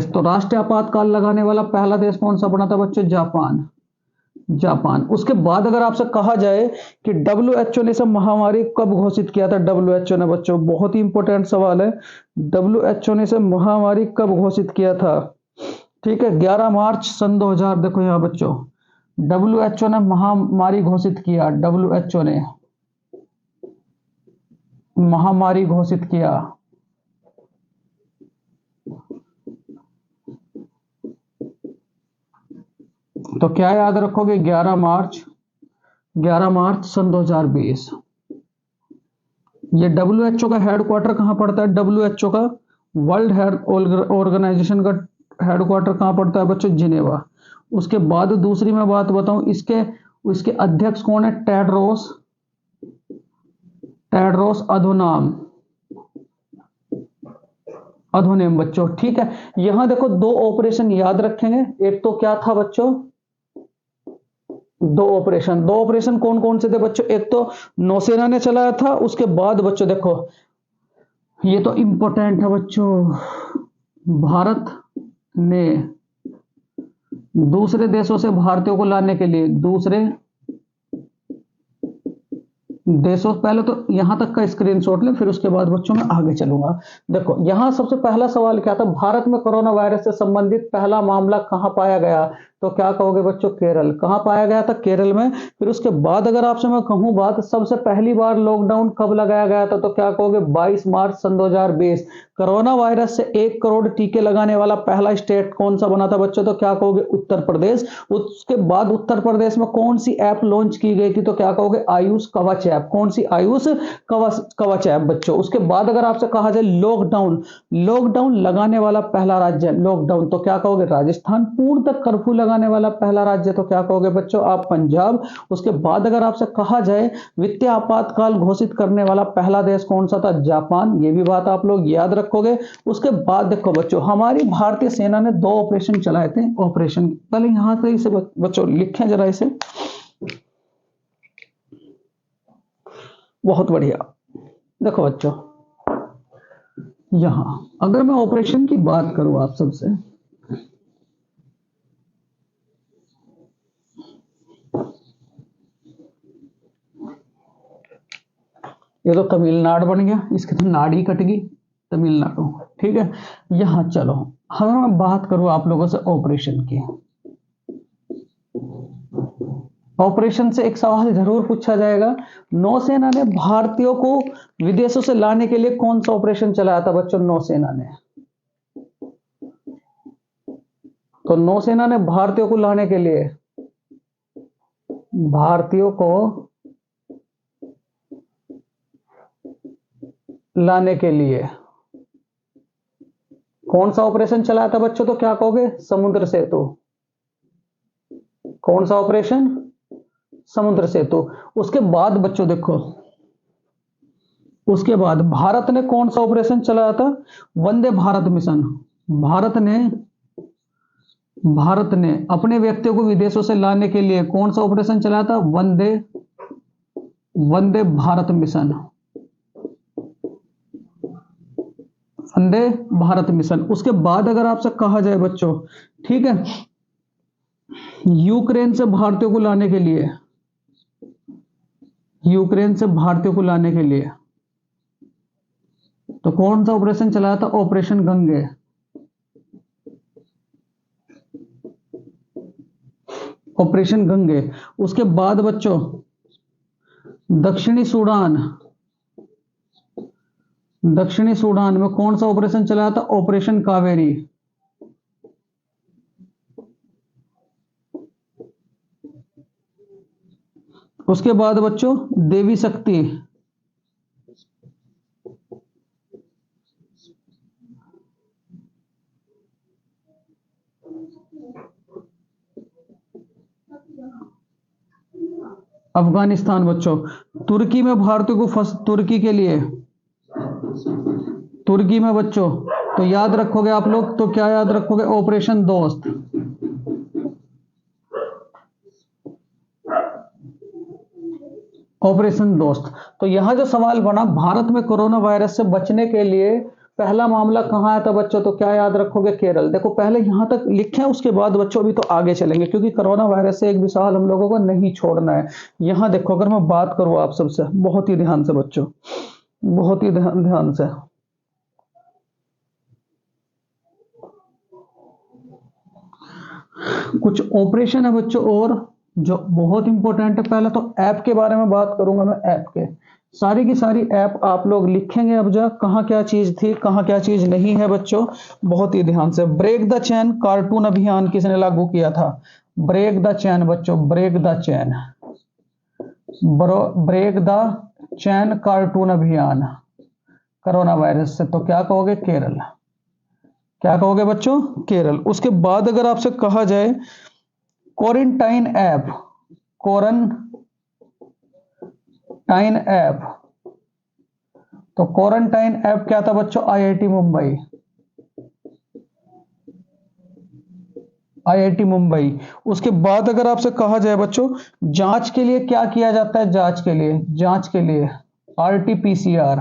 तो राष्ट्रीय आपातकाल लगाने वाला पहला देश कौन सा बना था बच्चों, जापान। उसके बाद अगर आपसे कहा जाए कि WHO ने सब महामारी कब घोषित किया था, WHO ने बच्चों, बहुत ही इंपॉर्टेंट सवाल है, WHO ने सब महामारी कब घोषित किया था। ठीक है, 11 मार्च सन 2000। देखो यहां बच्चों, WHO ने महामारी घोषित किया, WHO ने महामारी घोषित किया। तो क्या याद रखोगे, 11 मार्च सन 2020। ये WHO का हेडक्वार्टर कहां पड़ता है, WHO का वर्ल्ड हेल्थ ऑर्गेनाइजेशन का हेडक्वार्टर कहाँ पड़ता है बच्चों? जिनेवा। उसके बाद दूसरी मैं बात बताऊं, इसके अध्यक्ष कौन है? टेड्रोस अधोनेम बच्चों, ठीक है। यहां देखो दो ऑपरेशन याद रखेंगे। एक तो क्या था बच्चों? दो ऑपरेशन कौन कौन से थे बच्चों? एक तो नौसेना ने चलाया था, उसके बाद बच्चों देखो ये तो इंपॉर्टेंट है बच्चों, भारत ने दूसरे देशों से भारतीयों को लाने के लिए दूसरे देशों, पहले तो यहां तक का स्क्रीनशॉट लें, फिर उसके बाद बच्चों मैं आगे चलूंगा। देखो यहां सबसे पहला सवाल क्या था? भारत में कोरोना वायरस से संबंधित पहला मामला कहां पाया गया? तो क्या कहोगे बच्चों? केरल। कहां पाया गया था? केरल में। फिर उसके बाद अगर आपसे मैं कहूं बात, सबसे पहली बार लॉकडाउन कब लगाया गया था? तो क्या कहोगे? 22 मार्च सन 2020। कोरोना वायरस से 1 करोड़ टीके लगाने वाला पहला स्टेट कौन सा बना था बच्चों? तो क्या कहोगे? उत्तर प्रदेश। उसके बाद उत्तर प्रदेश में कौन सी ऐप लॉन्च की गई थी? तो क्या कहोगे? आयुष कवच ऐप। कौन सी? आयुष कवच ऐप बच्चों। उसके बाद अगर आपसे कहा जाए लॉकडाउन लगाने वाला पहला राज्य, लॉकडाउन, तो क्या कहोगे? राजस्थान। पूर्णतः कर्फ्यू लगाने वाला पहला राज्य, तो क्या कहोगे बच्चों? आप पंजाब। उसके बाद अगर आपसे कहा जाए वित्तीय आपातकाल घोषित करने वाला पहला देश कौन सा था? जापान। ये भी बात आप लोग याद रखोगे। उसके बाद देखो बच्चों, हमारी भारतीय सेना ने 2 ऑपरेशन चलाए थे। ऑपरेशन पहले यहां से इसे बच्चों लिखें जरा इसे, बहुत बढ़िया। देखो बच्चों, यहां अगर मैं ऑपरेशन की बात करूं आप सबसे, ये तो तमिलनाडु बन गया, इसकी तो नाड़ी कट गई, तमिलनाडु, ठीक है। यहां चलो, हम मैं बात करूं आप लोगों से ऑपरेशन की। ऑपरेशन से एक सवाल जरूर पूछा जाएगा, नौसेना ने भारतीयों को विदेशों से लाने के लिए कौन सा ऑपरेशन चलाया था बच्चों? नौसेना ने। तो नौसेना ने भारतीयों को लाने के लिए, भारतीयों को लाने के लिए कौन सा ऑपरेशन चलाया था बच्चों? तो क्या कहोगे? समुद्र सेतु। कौन सा ऑपरेशन? समुद्र सेतु। उसके बाद बच्चों देखो, उसके बाद भारत ने कौन सा ऑपरेशन चलाया था? वंदे भारत मिशन। भारत ने अपने व्यक्तियों को विदेशों से लाने के लिए कौन सा ऑपरेशन चलाया था? वंदे भारत मिशन। वंदे भारत मिशन। उसके बाद अगर आपसे कहा जाए बच्चों, ठीक है, यूक्रेन से भारतीयों को लाने के लिए, तो कौन सा ऑपरेशन चलाया था? ऑपरेशन गंगे। ऑपरेशन गंगे। उसके बाद बच्चों दक्षिणी सूडान में कौन सा ऑपरेशन चलाया था? ऑपरेशन कावेरी। उसके बाद बच्चों देवी शक्ति। अफगानिस्तान बच्चों। तुर्की में भारतीयों को तुर्की में बच्चों, तो याद रखोगे आप लोग, तो क्या याद रखोगे? ऑपरेशन दोस्त। ऑपरेशन दोस्त। तो यहां जो सवाल बना, भारत में कोरोना वायरस से बचने के लिए पहला मामला कहां आया था बच्चों? तो क्या याद रखोगे? केरल। देखो पहले यहां तक लिखे, उसके बाद बच्चों अभी तो आगे चलेंगे, क्योंकि कोरोना वायरस से एक भी सवाल हम लोगों को नहीं छोड़ना है। यहां देखो, अगर मैं बात करूं आप सबसे, बहुत ही ध्यान से बच्चों, बहुत ही ध्यान से, कुछ ऑपरेशन है बच्चों और जो बहुत इंपॉर्टेंट है। पहले तो ऐप के बारे में बात करूंगा मैं, ऐप के, सारी की सारी ऐप आप लोग लिखेंगे अब जा, कहां क्या चीज थी, कहां क्या चीज नहीं है बच्चों, बहुत ही ध्यान से। ब्रेक द चैन कार्टून अभियान किसने लागू किया था? ब्रेक द चैन बच्चों, ब्रेक द चैन कार्टून अभियान कोरोना वायरस से, तो क्या कहोगे? केरल। क्या कहोगे बच्चों? केरल। उसके बाद अगर आपसे कहा जाए क्वारंटाइन ऐप, क्वारंटाइन ऐप, तो क्वारंटाइन ऐप क्या था बच्चों? IIT Mumbai, IIT Mumbai. उसके बाद अगर आपसे कहा जाए बच्चों जांच के लिए क्या किया जाता है? जांच के लिए आरटीपीसीआर,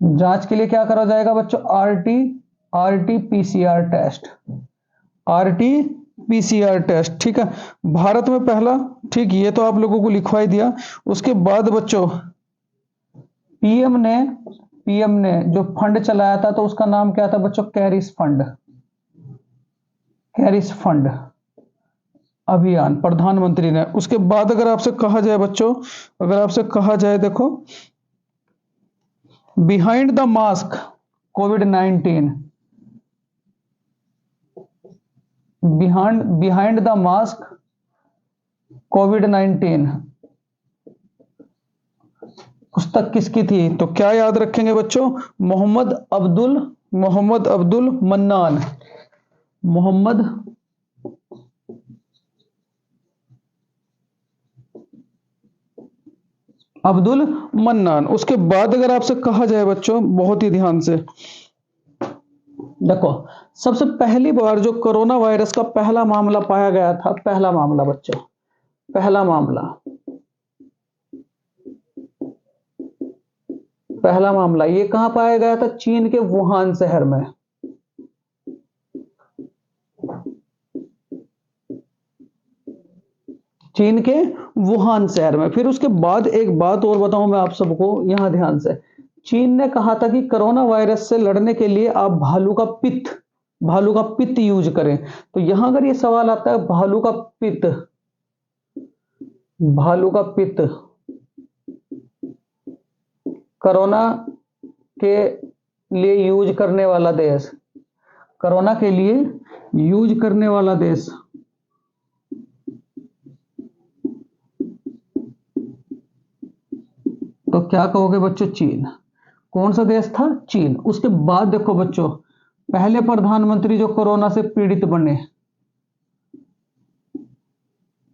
जांच के लिए क्या करा जाएगा बच्चों? RTPCR test, RTPCR test. ठीक है, भारत में पहला। ठीक, ये तो आप लोगों को लिखवा ही दिया। उसके बाद बच्चों पीएम ने जो फंड चलाया था तो उसका नाम क्या था बच्चों? कैरिस फंड, कैरिस फंड अभियान, प्रधानमंत्री ने। उसके बाद अगर आपसे कहा जाए बच्चों, अगर आपसे कहा जाए देखो behind the mask covid, behind the mask कोविड-19 पुस्तक किसकी थी? तो क्या याद रखेंगे बच्चों? Mohammad Abdul mannan, Mohammad Abdul mannan. उसके बाद अगर आपसे कहा जाए बच्चों, बहुत ही ध्यान से देखो, सबसे पहली बार जो कोरोना वायरस का पहला मामला पाया गया था, पहला मामला बच्चों, पहला मामला ये कहां पाया गया था? चीन के वुहान शहर में, चीन के वुहान शहर में। फिर उसके बाद एक बात और बताऊं मैं आप सबको, यहां ध्यान से। चीन ने कहा था कि कोरोना वायरस से लड़ने के लिए आप भालू का पित्त यूज करें। तो यहां अगर ये सवाल आता है भालू का पित्त कोरोना के लिए यूज करने वाला देश, कोरोना के लिए यूज करने वाला देश, तो क्या कहोगे बच्चों? चीन। कौन सा देश था? चीन। उसके बाद देखो बच्चों, पहले प्रधानमंत्री जो कोरोना से पीड़ित बने,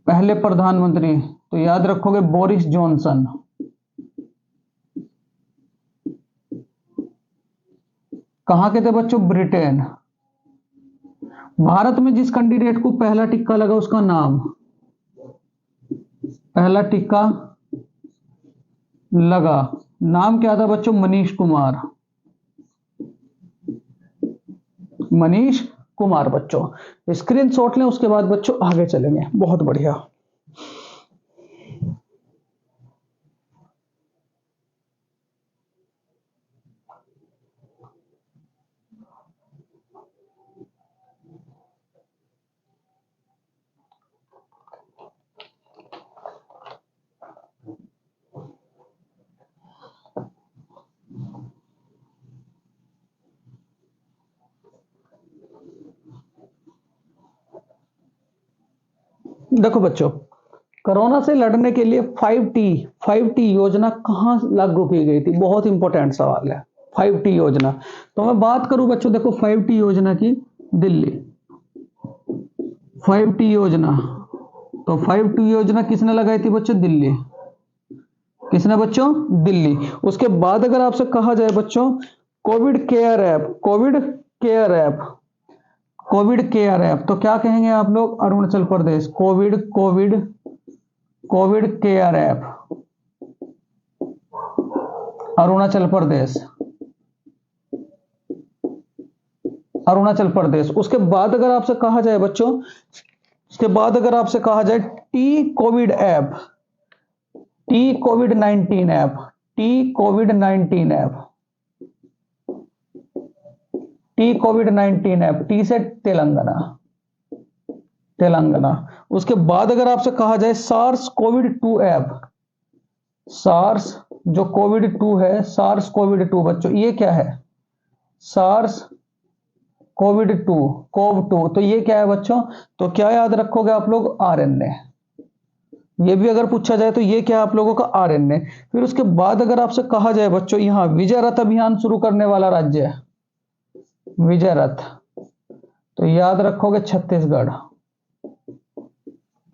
पहले प्रधानमंत्री, तो याद रखोगे बोरिस जॉनसन। कहां के थे बच्चों? ब्रिटेन। भारत में जिस कैंडिडेट को पहला टिक्का लगा उसका नाम, पहला टिक्का लगा, नाम क्या था बच्चों? मनीष कुमार, मनीष कुमार। बच्चों स्क्रीनशॉट लें, उसके बाद बच्चों आगे चलेंगे। बहुत बढ़िया। देखो बच्चों, कोरोना से लड़ने के लिए 5T योजना कहां लागू की गई थी? बहुत इंपॉर्टेंट सवाल है 5T योजना। तो मैं बात करूं बच्चों, देखो 5T योजना की, दिल्ली 5T योजना, तो 5T योजना किसने लगाई थी बच्चों? दिल्ली। किसने बच्चों? दिल्ली। उसके बाद अगर आपसे कहा जाए बच्चों कोविड केयर ऐप, तो क्या कहेंगे आप लोग? Arunachal Pradesh, Covid care app, Arunachal Pradesh. उसके बाद अगर आपसे कहा जाए बच्चों, उसके बाद अगर आपसे कहा जाए T Covid 19 app, T Covid 19 app, T से तेलंगाना। उसके बाद अगर आपसे कहा जाए सार्स कोविड 2 ऐप, सार्स जो कोविड 2 है, सार्स कोविड 2 बच्चों ये क्या है? सार्स कोविड 2, कोव 2, तो ये क्या है बच्चों? तो क्या याद रखोगे आप लोग? आरएनए। ये भी अगर पूछा जाए तो ये क्या है आप लोगों का? आरएनए। फिर उसके बाद अगर आपसे कहा जाए बच्चों, यहां विजय रथ अभियान शुरू करने वाला राज्य है, विजय रथ, तो याद रखोगे छत्तीसगढ़।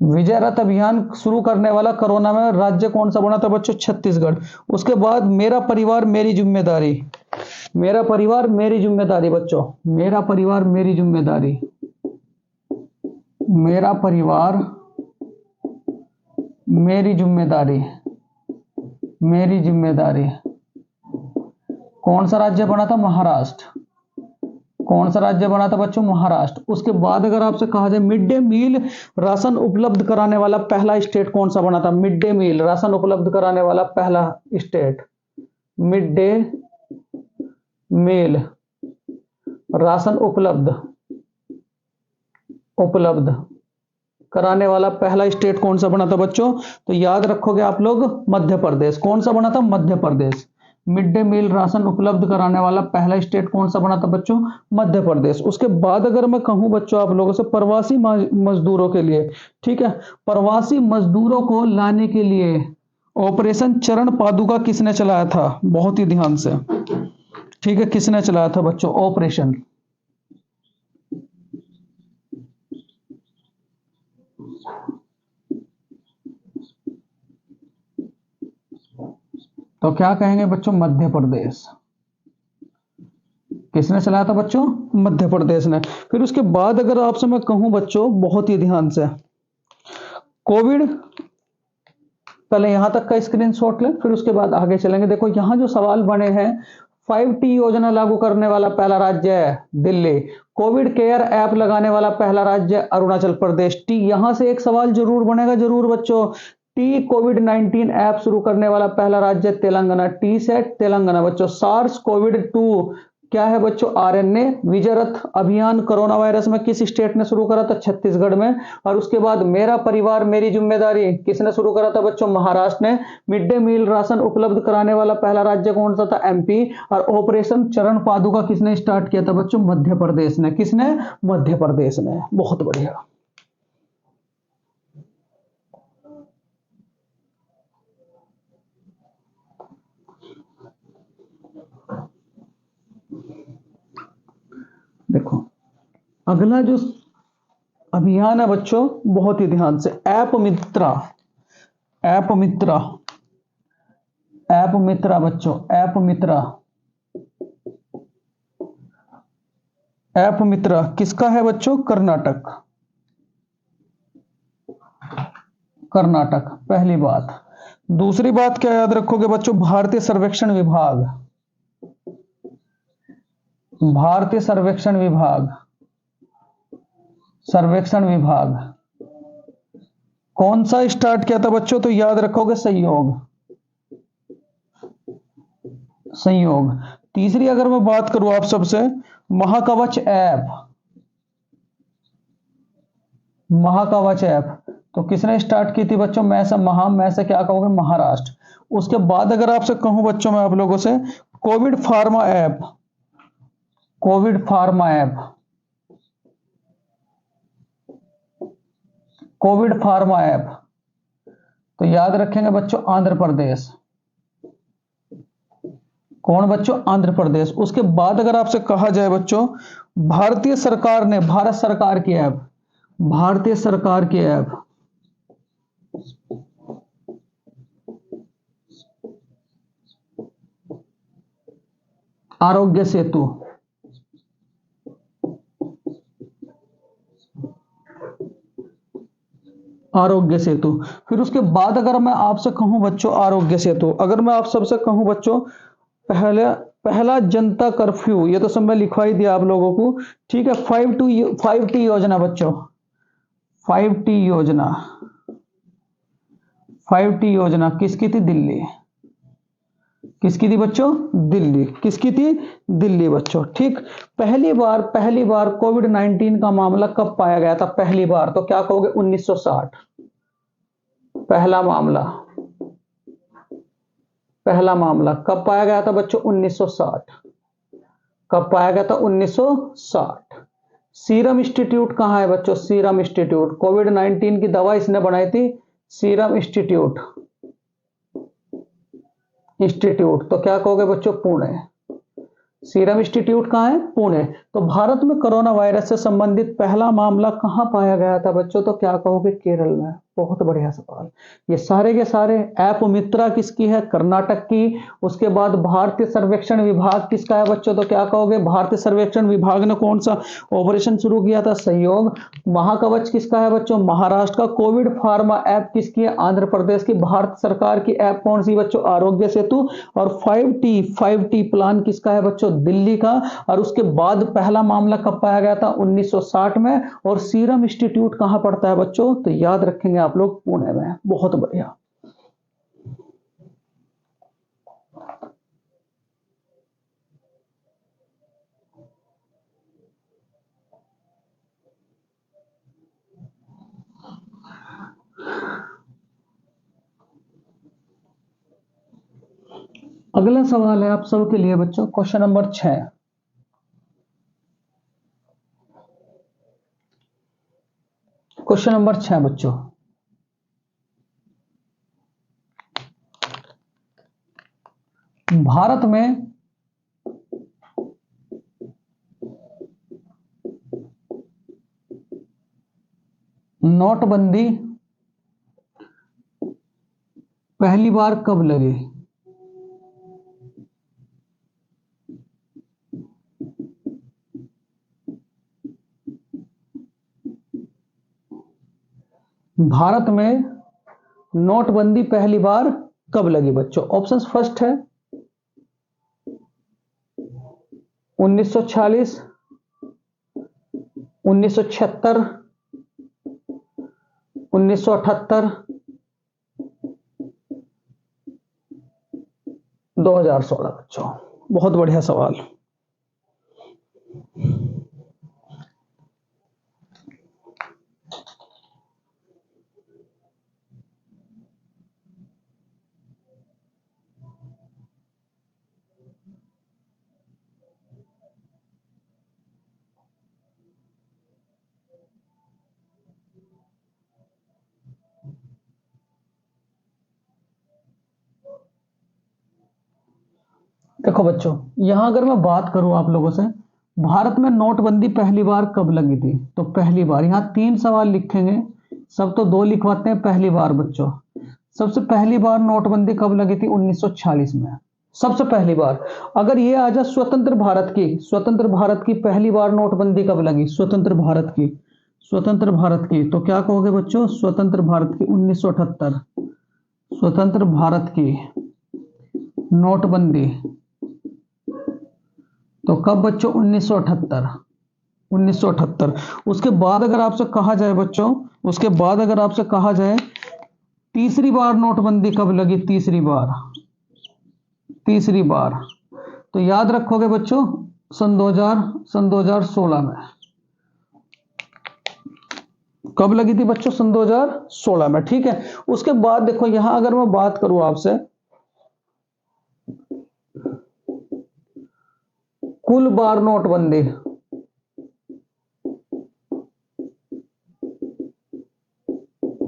विजय रथ अभियान शुरू करने वाला कोरोना में राज्य कौन सा बना था बच्चों? छत्तीसगढ़। उसके बाद मेरा परिवार मेरी जिम्मेदारी, मेरा परिवार मेरी जिम्मेदारी बच्चों, मेरा परिवार मेरी जिम्मेदारी, मेरा परिवार मेरी जिम्मेदारी, मेरी जिम्मेदारी। कौन सा राज्य बना था? महाराष्ट्र। कौन सा राज्य बना था बच्चों? महाराष्ट्र। उसके बाद अगर आपसे कहा जाए मिड डे मील राशन उपलब्ध कराने वाला पहला स्टेट कौन सा बना था? मिड डे मील राशन उपलब्ध कराने वाला पहला state, mid day meal ration उपलब्ध कराने वाला पहला स्टेट कौन सा बना था बच्चों? तो याद रखोगे आप लोग मध्य प्रदेश। कौन सा बना था? Madhya Pradesh. Mid day meal ration उपलब्ध कराने वाला पहला स्टेट कौन सा बना था बच्चों? मध्य प्रदेश। उसके बाद अगर मैं कहूं बच्चों आप लोगों से प्रवासी मजदूरों के लिए, ठीक है, प्रवासी मजदूरों को लाने के लिए ऑपरेशन चरण पादुका किसने चलाया था? बहुत ही ध्यान से, ठीक है, किसने चलाया था बच्चों ऑपरेशन? तो क्या कहेंगे बच्चों? मध्य प्रदेश। किसने चलाया था बच्चों? मध्य प्रदेश ने। फिर उसके बाद अगर आपसे मैं कहूं बच्चों बहुत ही ध्यान से, कोविड, पहले यहां तक का स्क्रीनशॉट लें फिर उसके बाद आगे चलेंगे। देखो यहां जो सवाल बने हैं, 5T योजना लागू करने वाला पहला राज्य है दिल्ली, कोविड केयर ऐप लगाने वाला पहला राज्य अरुणाचल प्रदेश। टी, यहां से एक सवाल जरूर बनेगा जरूर बच्चों, टी कोविड-19 ऐप शुरू करने वाला पहला राज्य तेलंगाना, टी सेट तेलंगाना बच्चों। सार्स कोविड-2 क्या है बच्चों? आरएनए। विजय रथ अभियान कोरोना वायरस में किस स्टेट ने शुरू करा था? छत्तीसगढ़ में। और उसके बाद मेरा परिवार मेरी जिम्मेदारी किसने शुरू करा था बच्चों? महाराष्ट्र ने। मिड डे मील राशन उपलब्ध कराने वाला पहला राज्य कौन सा था? एमपी। और ऑपरेशन चरण पादुका किसने स्टार्ट किया था बच्चों? मध्य प्रदेश ने। किसने? मध्य प्रदेश ने। बहुत बढ़िया। देखो अगला जो अभियान है बच्चों बहुत ही ध्यान से, ऐप मित्रा, ऐप मित्रा, ऐप मित्रा बच्चों, ऐप मित्रा, ऐप मित्रा किसका है बच्चों? कर्नाटक। कर्नाटक, पहली बात। दूसरी बात क्या याद रखोगे बच्चों? भारतीय सर्वेक्षण विभाग, भारतीय सर्वेक्षण विभाग, सर्वेक्षण विभाग कौन सा स्टार्ट किया था बच्चों? तो याद रखोगे सहयोग, संयोग। तीसरी अगर मैं बात करूं आप सबसे, महाकवच ऐप, महाकवच ऐप तो किसने स्टार्ट की थी बच्चों? मैं से महा, मैं से क्या कहोगे? महाराष्ट्र। उसके बाद अगर आपसे कहूं बच्चों मैं आप लोगों से, Covid pharma app, Covid pharma app, Covid pharma app तो याद रखेंगे बच्चों आंध्र प्रदेश। कौन बच्चों? आंध्र प्रदेश। उसके बाद अगर आपसे कहा जाए बच्चों, भारतीय सरकार ने, भारत सरकार की ऐप, भारतीय सरकार की ऐप, आरोग्य सेतु, आरोग्य सेतु। फिर उसके बाद अगर मैं आपसे कहूं बच्चों आरोग्य सेतु, अगर मैं आप सबसे कहूं बच्चों पहला पहला जनता कर्फ्यू, ये तो सब मैं लिखवा ही दिया आप लोगों को, ठीक है। 5T योजना बच्चों, 5T योजना, 5T योजना किसकी थी? दिल्ली। किसकी थी बच्चों? दिल्ली। किसकी थी? दिल्ली बच्चों, ठीक। पहली बार कोविड-19 का मामला कब पाया गया था? पहली बार तो क्या कहोगे? 1960। पहला मामला, पहला मामला कब पाया गया था बच्चों? 1960। कब पाया गया था? 1960। सीरम इंस्टीट्यूट कहां है बच्चों? सीरम इंस्टीट्यूट, कोविड-19 की दवा इसने बनाई थी, सीरम इंस्टीट्यूट, इंस्टीट्यूट तो क्या कहोगे बच्चों? पुणे। सीरम इंस्टीट्यूट कहाँ है? पुणे। तो भारत में कोरोना वायरस से संबंधित पहला मामला कहाँ पाया गया था बच्चों? तो क्या कहोगे? केरल में। बहुत बढ़िया सवाल। ये सारे के सारे ऐप मित्रा किसकी है? कर्नाटक की। उसके बाद भारतीय सर्वेक्षण विभाग किसका है बच्चों? तो क्या कहोगे? भारतीय सर्वेक्षण विभाग ने कौन सा ऑपरेशन शुरू किया था? सहयोग। महाकवच किसका है बच्चों? महाराष्ट्र का। कोविड फार्मा ऐप किसकी है? आंध्र प्रदेश की। भारत सरकार की ऐप कौन सी बच्चों? आरोग्य सेतु। और 5T प्लान किसका है बच्चों? दिल्ली का। और उसके बाद पहला मामला कब पाया गया था? 1960 में। और सीरम इंस्टीट्यूट कहां पड़ता है बच्चों? तो याद रखेंगे आप लोग, पुणे में। बहुत बढ़िया। अगला सवाल है आप सबके लिए बच्चों, क्वेश्चन नंबर 6। क्वेश्चन नंबर 6 बच्चों, भारत में नोटबंदी पहली बार कब लगी? भारत में नोटबंदी पहली बार कब लगी बच्चों? ऑप्शन फर्स्ट है 1946, 1976, 1978, 2016 बच्चों। बहुत बढ़िया सवाल। देखो बच्चों, यहां अगर मैं बात करूं आप लोगों से, भारत में नोटबंदी पहली बार कब लगी थी? तो पहली बार, यहां 3 सवाल लिखेंगे, सब तो 2 लिखवाते हैं। पहली बार बच्चों, सबसे पहली बार नोटबंदी कब लगी थी? 1946 में। सबसे पहली बार। अगर ये आ जाए स्वतंत्र भारत की, स्वतंत्र भारत की पहली बार नोटबंदी कब लगी? स्वतंत्र भारत की, स्वतंत्र भारत की, तो क्या कहोगे बच्चों? स्वतंत्र भारत की 1978। स्वतंत्र भारत की नोटबंदी तो कब बच्चों? 1978। 1978। उसके बाद अगर आपसे कहा जाए बच्चों, उसके बाद अगर आपसे कहा जाए तीसरी बार नोटबंदी कब लगी? तीसरी बार, तीसरी बार, तो याद रखोगे बच्चों, सन 2016 में। कब लगी थी बच्चों? सन 2016 में। ठीक है। उसके बाद देखो, यहां अगर मैं बात करूं आपसे, कुल बार नोटबंदी,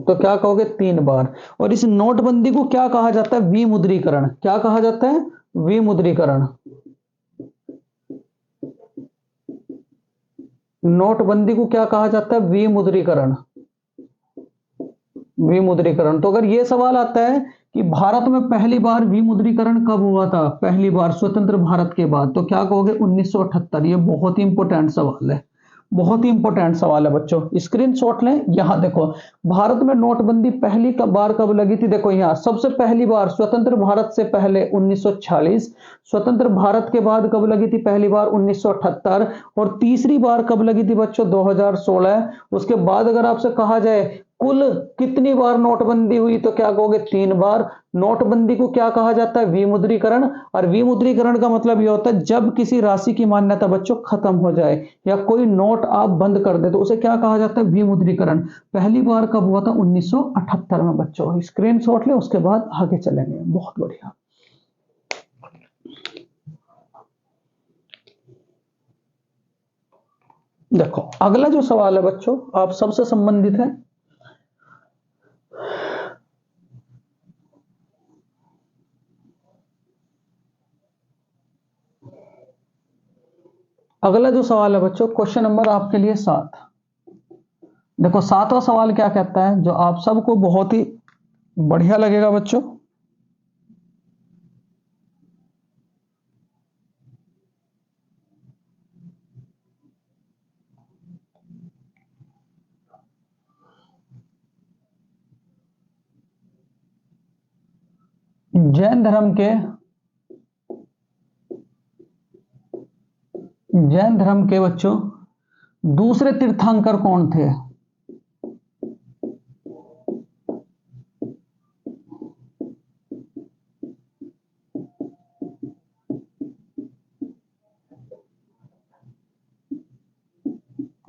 तो क्या कहोगे? 3 बार। और इस नोटबंदी को क्या कहा जाता है? विमुद्रीकरण। क्या कहा जाता है? विमुद्रीकरण। नोटबंदी को क्या कहा जाता है? विमुद्रीकरण। विमुद्रीकरण। तो अगर यह सवाल आता है कि भारत में पहली बार विमुद्रीकरण कब हुआ था, पहली बार स्वतंत्र भारत के बाद, तो क्या कहोगे? 1978। ये बहुत ही इंपॉर्टेंट सवाल है, बहुत ही इंपॉर्टेंट सवाल है बच्चों। स्क्रीनशॉट लें। यहां देखो, भारत में नोटबंदी पहली बार कब लगी थी? देखो यहां, सबसे पहली बार स्वतंत्र भारत से पहले 1946, स्वतंत्र भारत के बाद कब लगी थी पहली बार? 1978। और तीसरी बार कब लगी थी बच्चों? 2016। उसके बाद अगर आपसे कहा जाए कुल कितनी बार नोटबंदी हुई, तो क्या कहोगे? 3 बार। नोटबंदी को क्या कहा जाता है? विमुद्रीकरण। और विमुद्रीकरण का मतलब यह होता है जब किसी राशि की मान्यता बच्चों खत्म हो जाए या कोई नोट आप बंद कर दे, तो उसे क्या कहा जाता है? विमुद्रीकरण। पहली बार कब हुआ था? 1978 में बच्चों। स्क्रीनशॉट ले, उसके बाद आगे चलेंगे। बहुत बढ़िया। देखो अगला जो सवाल है बच्चों, आप सबसे संबंधित है। अगला जो सवाल है बच्चों, क्वेश्चन नंबर आपके लिए 7। देखो 7वां सवाल क्या कहता है, जो आप सबको बहुत ही बढ़िया लगेगा बच्चों। जैन धर्म के बच्चों दूसरे तीर्थंकर कौन थे?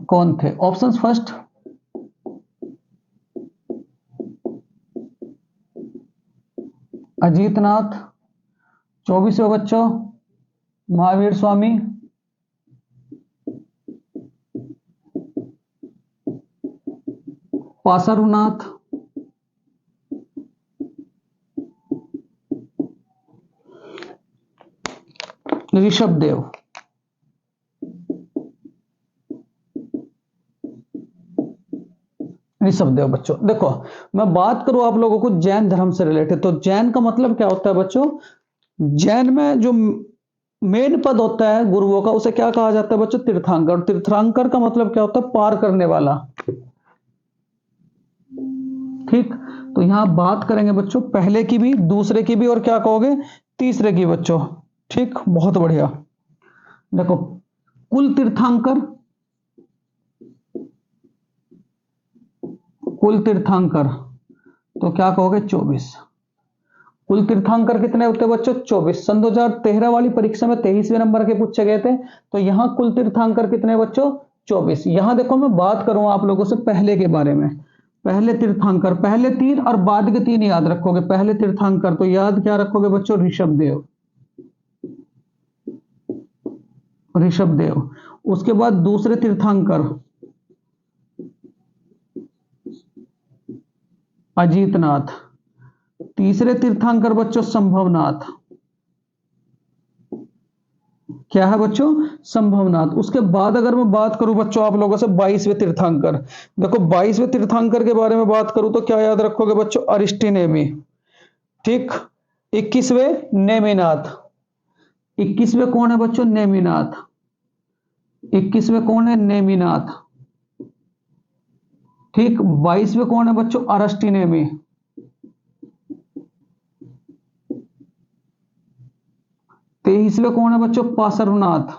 कौन थे? ऑप्शंस फर्स्ट, अजीतनाथ, 24वें बच्चों महावीर स्वामी, पासारुनाथ, ऋषभ देव। ऋषभ देव बच्चों, देखो मैं बात करूं आप लोगों को जैन धर्म से रिलेटेड, तो जैन का मतलब क्या होता है बच्चों? जैन में जो मेन पद होता है गुरुओं का, उसे क्या कहा जाता है बच्चों? तीर्थंकर। और तीर्थंकर का मतलब क्या होता है? पार करने वाला। ठीक, तो यहां बात करेंगे बच्चों पहले की भी, दूसरे की भी, और क्या कहोगे? तीसरे की बच्चों। ठीक, बहुत बढ़िया। देखो कुल तीर्थंकर, कुल तीर्थंकर तो क्या कहोगे? 24। कुल तीर्थंकर कितने होते हैं बच्चों? 24। सन 2013 वाली परीक्षा में 23वें नंबर के पूछे गए थे, तो यहां कुल तीर्थंकर कितने बच्चों? 24। यहां देखो मैं बात करूं आप लोगों से पहले के बारे में। पहले तीर्थंकर, पहले 3 और बाद के 3 याद रखोगे। पहले तीर्थंकर तो याद क्या रखोगे बच्चों? ऋषभ देव, ऋषभ देव। उसके बाद दूसरे तीर्थंकर अजीतनाथ, तीसरे तीर्थंकर बच्चों संभवनाथ। क्या है बच्चों? संभवनाथ। उसके बाद अगर मैं बात करूं बच्चों आप लोगों से 22वें तीर्थंकर, देखो 22वें तीर्थंकर के बारे में बात करूं तो क्या याद रखोगे बच्चों? अरिस्टिनेमी। ठीक, 21वें नेमिनाथ। 21वें कौन है बच्चों? नेमिनाथ। 21वें कौन है? नेमिनाथ। ठीक, 22वें कौन है बच्चों? अरस्टिनेमी। 23वें कौन है बच्चों? पासरुनाथ,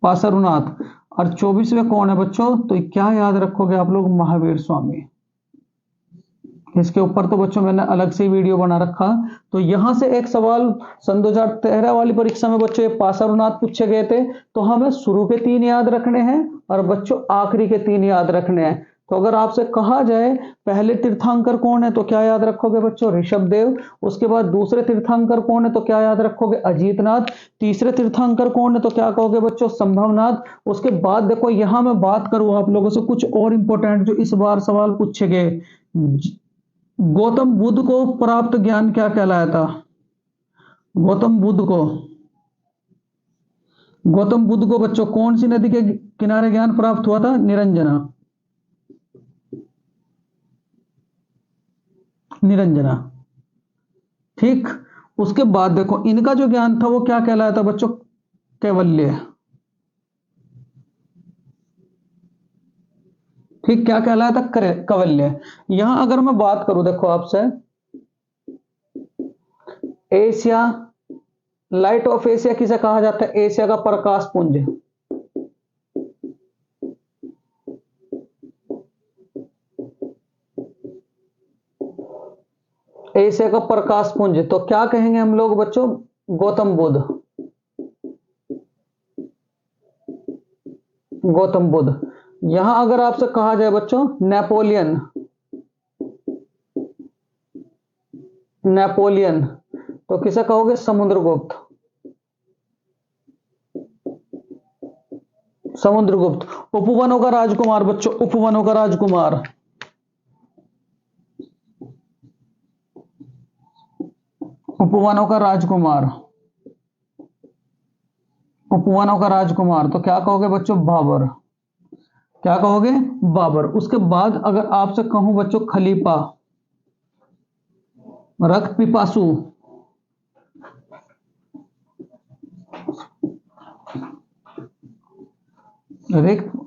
पासरुनाथ। और 24वें कौन है बच्चों? तो क्या याद रखोगे आप लोग? महावीर स्वामी। इसके ऊपर तो बच्चों मैंने अलग से वीडियो बना रखा। तो यहां से एक सवाल सन 2013 वाली परीक्षा में बच्चों ये पासरुनाथ पूछे गए थे, तो हमें शुरू के 3 याद रखने हैं और बच्चों आखिरी के 3 याद रखने हैं। तो अगर आपसे कहा जाए पहले तीर्थंकर कौन है, तो क्या याद रखोगे बच्चों? ऋषभ देव। उसके बाद दूसरे तीर्थंकर कौन है, तो क्या याद रखोगे? अजीतनाथ। तीसरे तीर्थंकर कौन है, तो क्या कहोगे बच्चों? संभवनाथ। उसके बाद देखो यहां मैं बात करूं आप लोगों से कुछ और इंपॉर्टेंट जो इस बार सवाल पूछे गए। गौतम बुद्ध को प्राप्त ज्ञान क्या कहलाया था? गौतम बुद्ध को, गौतम बुद्ध को बच्चों कौन सी नदी के किनारे ज्ञान प्राप्त हुआ था? निरंजना, निरंजना। ठीक, उसके बाद देखो इनका जो ज्ञान था वो क्या कहलाया था बच्चों? कैवल्य। ठीक, क्या कहलाया था? कैवल्य। यहां अगर मैं बात करूं देखो आपसे, एशिया, लाइट ऑफ एशिया किसे कहा जाता है? एशिया का प्रकाश पुंज। एशिया का प्रकाश पुंज तो क्या कहेंगे हम लोग बच्चों? गौतम बुद्ध, गौतम बुद्ध। यहां अगर आपसे कहा जाए बच्चों नेपोलियन, नेपोलियन तो किसे कहोगे? समुद्रगुप्त, समुद्रगुप्त। उपवनों का राजकुमार बच्चों, उपवनों का राजकुमार, उपवनों का राजकुमार। उपवनों का राजकुमार, तो क्या कहोगे बच्चों? बाबर। क्या कहोगे? बाबर। उसके बाद अगर आपसे कहूं बच्चों खलीफा, रक्त पिपासु,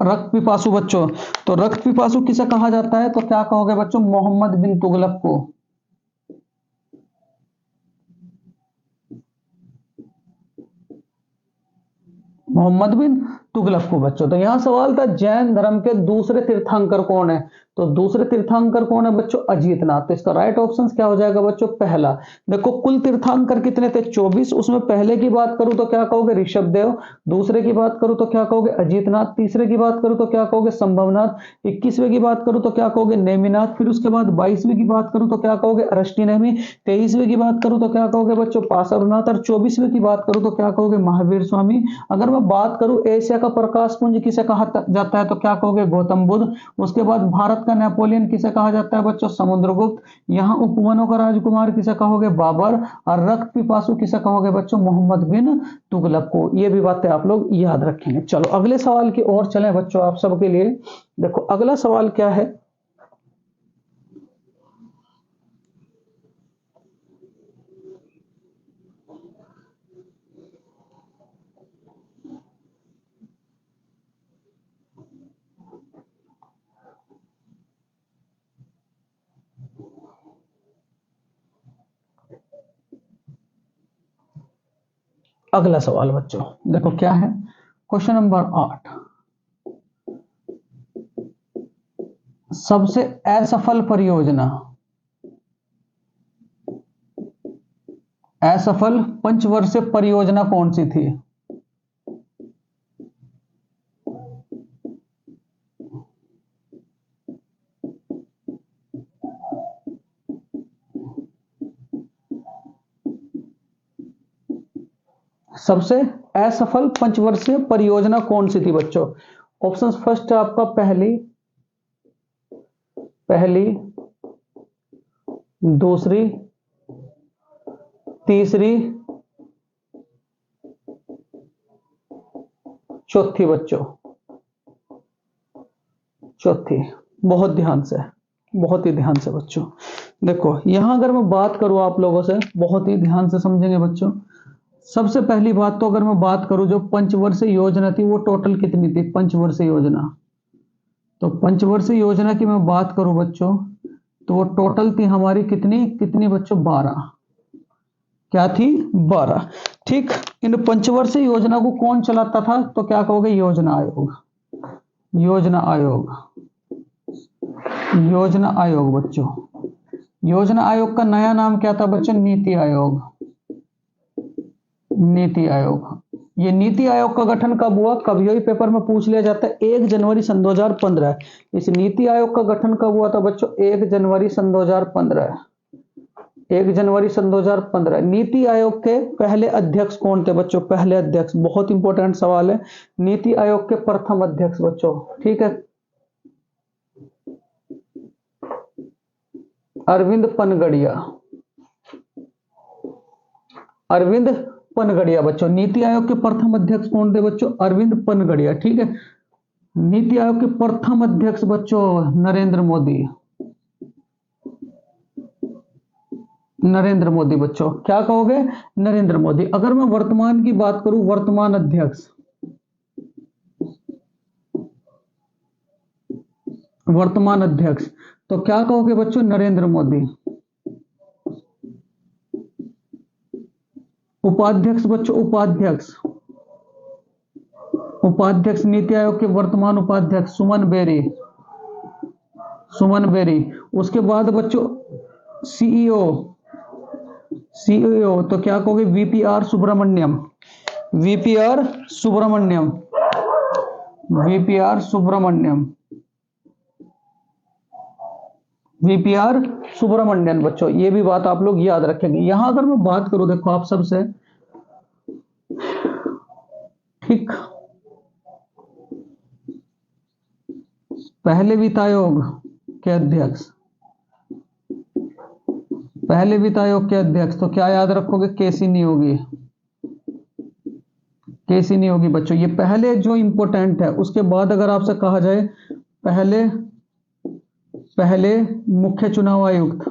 रक्त पिपासु बच्चों, तो रक्त पिपासु किसे कहा जाता है? तो क्या कहोगे बच्चों? मोहम्मद बिन तुगलक को। मोहम्मद बिन तुगलक को बच्चों। तो यहां सवाल था जैन धर्म के दूसरे तीर्थंकर कौन है? तो दूसरे तीर्थंकर कौन है बच्चों? अजीतनाथ। तो इसका राइट ऑप्शन क्या हो जाएगा बच्चों? पहला। देखो कुल तीर्थंकर कितने थे? 24। उसमें पहले की बात करूं तो क्या कहोगे? ऋषभदेव। दूसरे की बात करूं तो क्या कहोगे? अजीतनाथ। तीसरे की बात करूं तो क्या कहोगे? संभवनाथ। 21वें की बात करूं तो क्या कहोगे? नेमिनाथ। फिर उसके बाद 22वें की बात करूं तो क्या कहोगे? अरष्टिनेमि। 23वें की बात करूं तो क्या कहोगे बच्चों? पार्श्वनाथ। और 24वें की बात करूं तो क्या कहोगे? महावीर स्वामी। अगर मैं बात करूं एशिया का प्रकाश पुंज किसे कहा जाता है? तो क्या कहोगे? गौतम बुद्ध। उसके बाद भारत का नेपोलियन किसे कहा जाता है बच्चों? समुद्रगुप्त। यहाँ उपवनों का राजकुमार किसे कहोगे? बाबर। और रक्त पिपासु किसे कहोगे बच्चों? मोहम्मद बिन तुगलक को। ये भी बातें आप लोग याद रखेंगे। चलो अगले सवाल की ओर चलें बच्चों आप सबके लिए। देखो अगला सवाल क्या है? अगला सवाल बच्चों देखो क्या है? Question number 8। सबसे असफल परियोजना, असफल पंचवर्षीय परियोजना कौन सी थी? सबसे असफल पंचवर्षीय परियोजना कौन सी थी बच्चों? ऑप्शन फर्स्ट है आपका पहली, पहली, दूसरी, तीसरी, चौथी बच्चों, चौथी। बहुत ध्यान से, बहुत ही ध्यान से बच्चों। देखो यहां अगर मैं बात करूं आप लोगों से, बहुत ही ध्यान से समझेंगे बच्चों। सबसे पहली बात तो अगर मैं बात करूं जो पंचवर्षीय योजना थी वो टोटल कितनी थी? पंचवर्षीय योजना, तो पंचवर्षीय योजना की मैं बात करूं बच्चों तो वो टोटल थी हमारी कितनी कितनी बच्चों? 12। क्या थी? 12। ठीक। इन पंचवर्षीय योजना को कौन चलाता था? तो क्या कहोगे? योजना आयोग। योजना आयोग, योजना आयोग बच्चों। योजना आयोग का नया नाम क्या था बच्चों? नीति आयोग। नीति आयोग। ये नीति आयोग का गठन कब हुआ? कब? यही पेपर में पूछ लिया जाता है। 1 जनवरी सन 2015। इस नीति आयोग का गठन कब हुआ था बच्चों? 1 जनवरी सन 2015। 1 जनवरी सन 2015। नीति आयोग के पहले अध्यक्ष कौन थे बच्चों? पहले अध्यक्ष, बहुत इंपॉर्टेंट सवाल है। नीति आयोग के प्रथम अध्यक्ष बच्चों, ठीक है, अरविंद पनगड़िया। अरविंद पनगड़िया बच्चों। नीति आयोग के प्रथम अध्यक्ष कौन थे बच्चों? अरविंद पनगड़िया, ठीक है। नीति आयोग के प्रथम अध्यक्ष बच्चों नरेंद्र मोदी। नरेंद्र मोदी बच्चों। क्या कहोगे? नरेंद्र मोदी। अगर मैं वर्तमान की बात करूं, वर्तमान अध्यक्ष, वर्तमान अध्यक्ष, तो क्या कहोगे बच्चों? नरेंद्र मोदी। उपाध्यक्ष बच्चों, उपाध्यक्ष, उपाध्यक्ष नीति आयोग के वर्तमान उपाध्यक्ष सुमन बेरी। सुमन बेरी। उसके बाद बच्चों सीईओ, सीईओ तो क्या कहोगे? VPR Subramaniam. VPR Subramaniam, VPR Subramaniam, VPR Subramaniam बच्चों। ये भी बात आप लोग याद रखेंगे। यहां अगर मैं बात करूं देखो आप सबसे, ठीक, पहले वित्त आयोग के अध्यक्ष, पहले वित्त आयोग के अध्यक्ष तो क्या याद रखोगे? केसी नियोगी। केसी नहीं होगी बच्चों। ये पहले जो इंपॉर्टेंट है, उसके बाद अगर आपसे कहा जाए पहले पहले मुख्य चुनाव आयुक्त,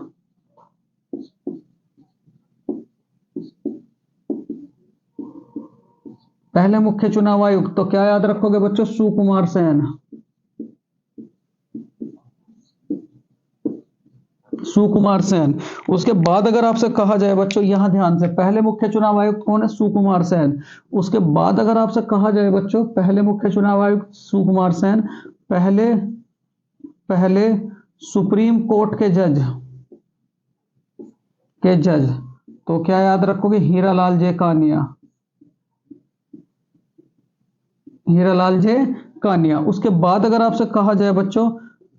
पहले मुख्य चुनाव आयुक्त, तो क्या याद रखोगे बच्चों? सुकुमार सेन। सुकुमार सेन। उसके बाद अगर आपसे कहा जाए बच्चों, यहां ध्यान से, पहले मुख्य चुनाव आयुक्त कौन है? सुकुमार सेन। उसके बाद अगर आपसे कहा जाए बच्चों, पहले मुख्य चुनाव आयुक्त सुकुमार सेन, पहले पहले सुप्रीम कोर्ट के जज, तो क्या याद रखोगे? हीरालाल जे कानिया। हीरालाल जे कानिया। उसके बाद अगर आपसे कहा जाए बच्चों,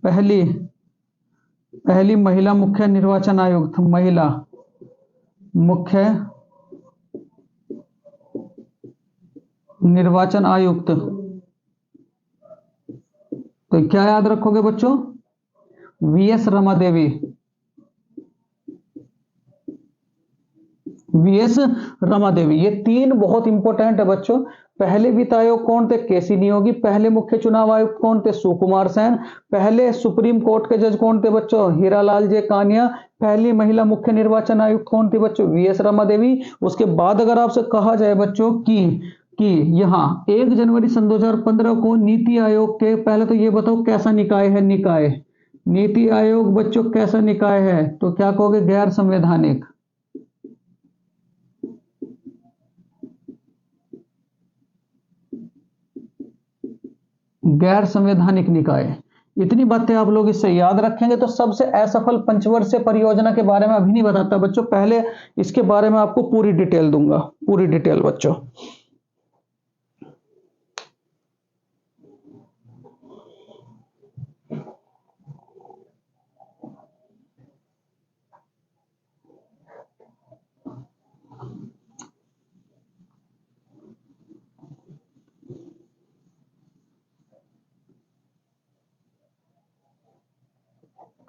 पहली पहली महिला मुख्य निर्वाचन आयुक्त, महिला मुख्य निर्वाचन आयुक्त, तो क्या याद रखोगे बच्चों? वीएस रमादेवी। वीएस रमादेवी। ये तीन बहुत इंपॉर्टेंट है बच्चों। पहले वित्त आयोग कौन थे? केसी नियोगी। पहले मुख्य चुनाव आयुक्त कौन थे? सुकुमार सेन। पहले सुप्रीम कोर्ट के जज कौन थे बच्चों? हीरालाल जे कानिया। पहली महिला मुख्य निर्वाचन आयुक्त कौन थी बच्चों? वीएस रमादेवी। उसके बाद अगर आपसे कहा जाए बच्चों कि यहां 1 जनवरी सन 2015 को नीति आयोग के, पहले तो ये बताओ कैसा निकाय है? निकाय, नीति आयोग बच्चों कैसा निकाय है? तो क्या कहोगे? गैर संवैधानिक। गैर संवैधानिक निकाय। इतनी बातें आप लोग इससे याद रखेंगे तो सबसे असफल पंचवर्षीय परियोजना के बारे में अभी नहीं बताता बच्चों, पहले इसके बारे में आपको पूरी डिटेल दूंगा, पूरी डिटेल बच्चों।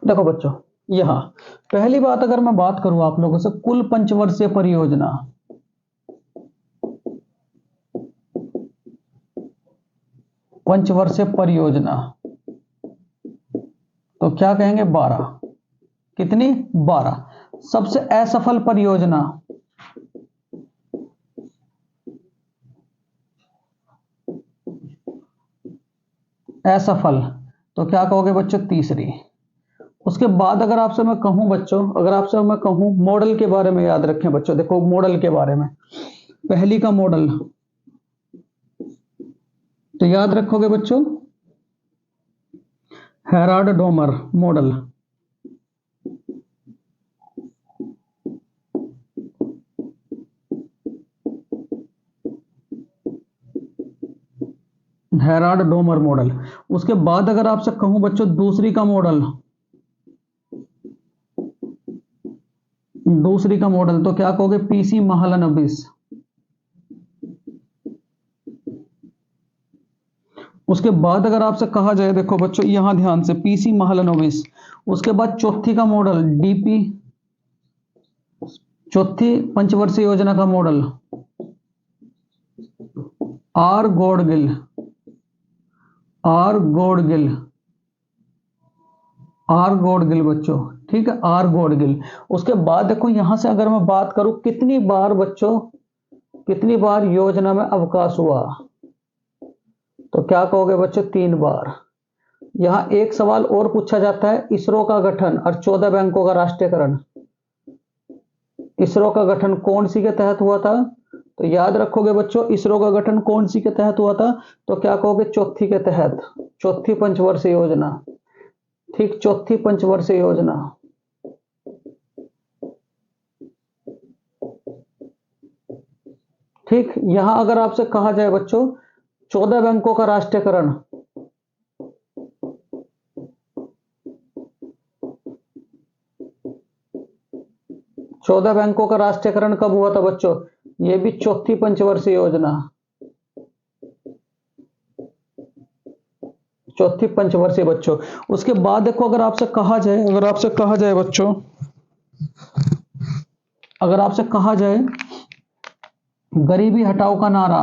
देखो बच्चों, यहां पहली बात अगर मैं बात करूं आप लोगों से, कुल पंचवर्षीय परियोजना, पंचवर्षीय परियोजना तो क्या कहेंगे? 12। कितनी? 12। सबसे असफल परियोजना, असफल, तो क्या कहोगे बच्चों? तीसरी। उसके बाद अगर आपसे मैं कहूं बच्चों, अगर आपसे मैं कहूं मॉडल के बारे में याद रखें बच्चों, देखो मॉडल के बारे में, पहली का मॉडल तो याद रखोगे बच्चों? Herald Domar model. Herald Domar model. उसके बाद अगर आपसे कहूं बच्चों दूसरी का मॉडल, दूसरी का मॉडल तो क्या कहोगे? पीसी महालनोबिस। उसके बाद अगर आपसे कहा जाए, देखो बच्चों यहां ध्यान से, पीसी महालनोबिस। उसके बाद चौथी का मॉडल डीपी, चौथी पंचवर्षीय योजना का model R Gadgil. R Gadgil, R Gadgil बच्चों, ठीक है, आर गॉडगिल। उसके बाद देखो यहां से अगर मैं बात करूं, कितनी बार बच्चों, कितनी बार योजना में अवकाश हुआ? तो क्या कहोगे बच्चों? 3 बार। यहां एक सवाल और पूछा जाता है, इसरो का गठन और 14 बैंकों का राष्ट्रीयकरण, इसरो का गठन कौन सी के तहत हुआ था? तो याद रखोगे बच्चों, इसरो का गठन कौन सी के तहत हुआ था? तो क्या कहोगे? चौथी के तहत, चौथी पंचवर्षीय योजना, ठीक, चौथी पंचवर्षीय योजना। ठीक, यहां अगर आपसे कहा जाए बच्चों 14 बैंकों का राष्ट्रीयकरण, चौदह बैंकों का राष्ट्रीयकरण कब हुआ था बच्चों? यह भी चौथी पंचवर्षीय योजना, चौथी पंचवर्षीय बच्चों। उसके बाद देखो अगर आपसे कहा जाए, अगर आपसे कहा जाए बच्चों, अगर आपसे कहा जाए गरीबी हटाओ का नारा,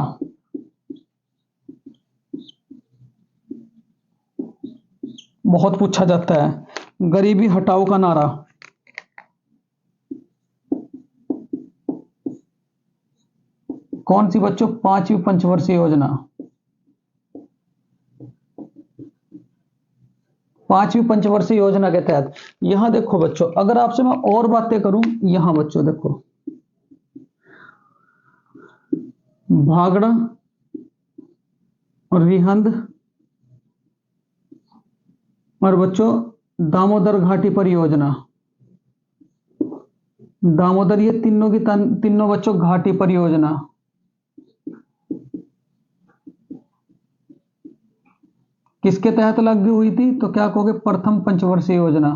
बहुत पूछा जाता है। गरीबी हटाओ का नारा, कौन सी बच्चों? 5वीं पंचवर्षीय योजना। 5वीं पंचवर्षीय योजना के तहत यहां देखो बच्चों, अगर आपसे मैं और बातें करूं, यहां बच्चों देखो भागड़ा, रिहंद और बच्चों दामोदर घाटी परियोजना। दामोदर, ये तीनों की तीनों बच्चों घाटी परियोजना। किसके तहत लागू हुई थी? तो क्या कहोगे? प्रथम पंचवर्षीय योजना।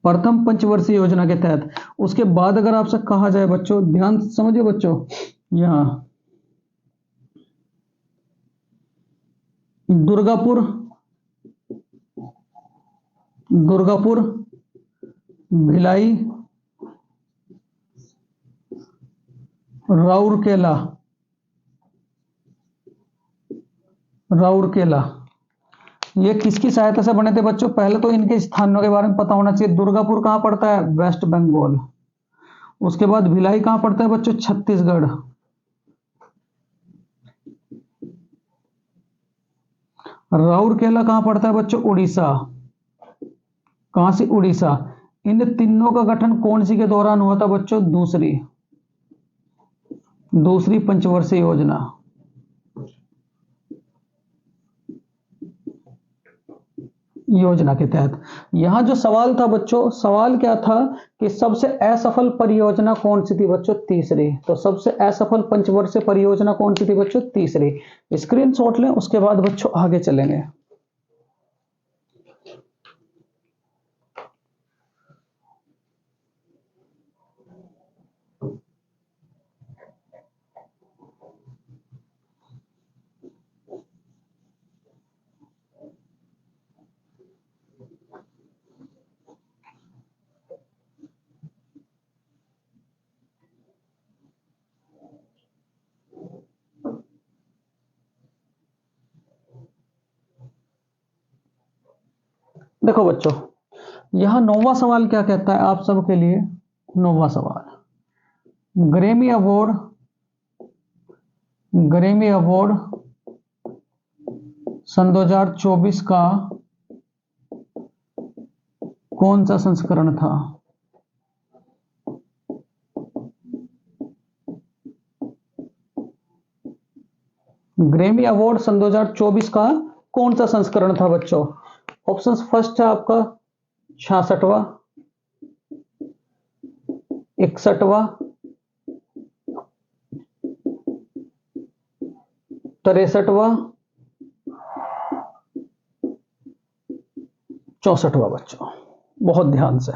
प्रथम पंचवर्षीय योजना के तहत। उसके बाद अगर आपसे कहा जाए बच्चों, ध्यान समझिए बच्चों, यहां दुर्गापुर, दुर्गापुर, भिलाई, राउरकेला, राउरकेला, ये किसकी सहायता से बने थे बच्चों? पहले तो इनके स्थानों के बारे में पता होना चाहिए। दुर्गापुर कहां पड़ता है? वेस्ट बंगाल। उसके बाद भिलाई कहां पड़ता है बच्चों? छत्तीसगढ़। राउरकेला कहां पड़ता है बच्चों? उड़ीसा। कहां से? उड़ीसा। इन तीनों का गठन कौन सी के दौरान हुआ था बच्चों? दूसरी पंचवर्षीय योजना। योजना के तहत। यहां जो सवाल था बच्चों, सवाल क्या था कि सबसे असफल परियोजना कौन सी थी बच्चों? तीसरी। तो सबसे असफल पंचवर्षीय परियोजना कौन सी थी बच्चों? तीसरी। स्क्रीनशॉट लें, उसके बाद बच्चों आगे चलेंगे। देखो बच्चों, यहां 9वां सवाल क्या कहता है आप सबके लिए? 9वां सवाल, ग्रैमी अवार्ड, ग्रैमी अवार्ड सन 2024 का कौन सा संस्करण था? ग्रैमी अवार्ड सन 2024 का कौन सा संस्करण था बच्चों? ऑप्शन फर्स्ट है आपका 66वां, 61वां, 63वां, 64वां बच्चों। बहुत ध्यान से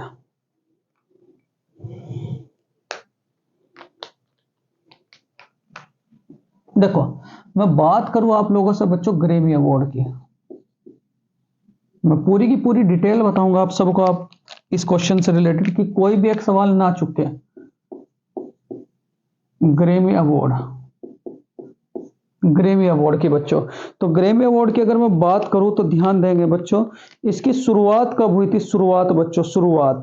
देखो, मैं बात करूं आप लोगों से बच्चों ग्रैमी अवार्ड की, मैं पूरी की पूरी डिटेल बताऊंगा आप सबको, आप इस क्वेश्चन से रिलेटेड, कि कोई भी एक सवाल ना चुके। ग्रैमी अवार्ड, ग्रैमी अवार्ड की बच्चों, तो ग्रैमी अवार्ड की अगर मैं बात करूं तो ध्यान देंगे बच्चों, इसकी शुरुआत कब हुई थी? शुरुआत बच्चों, शुरुआत,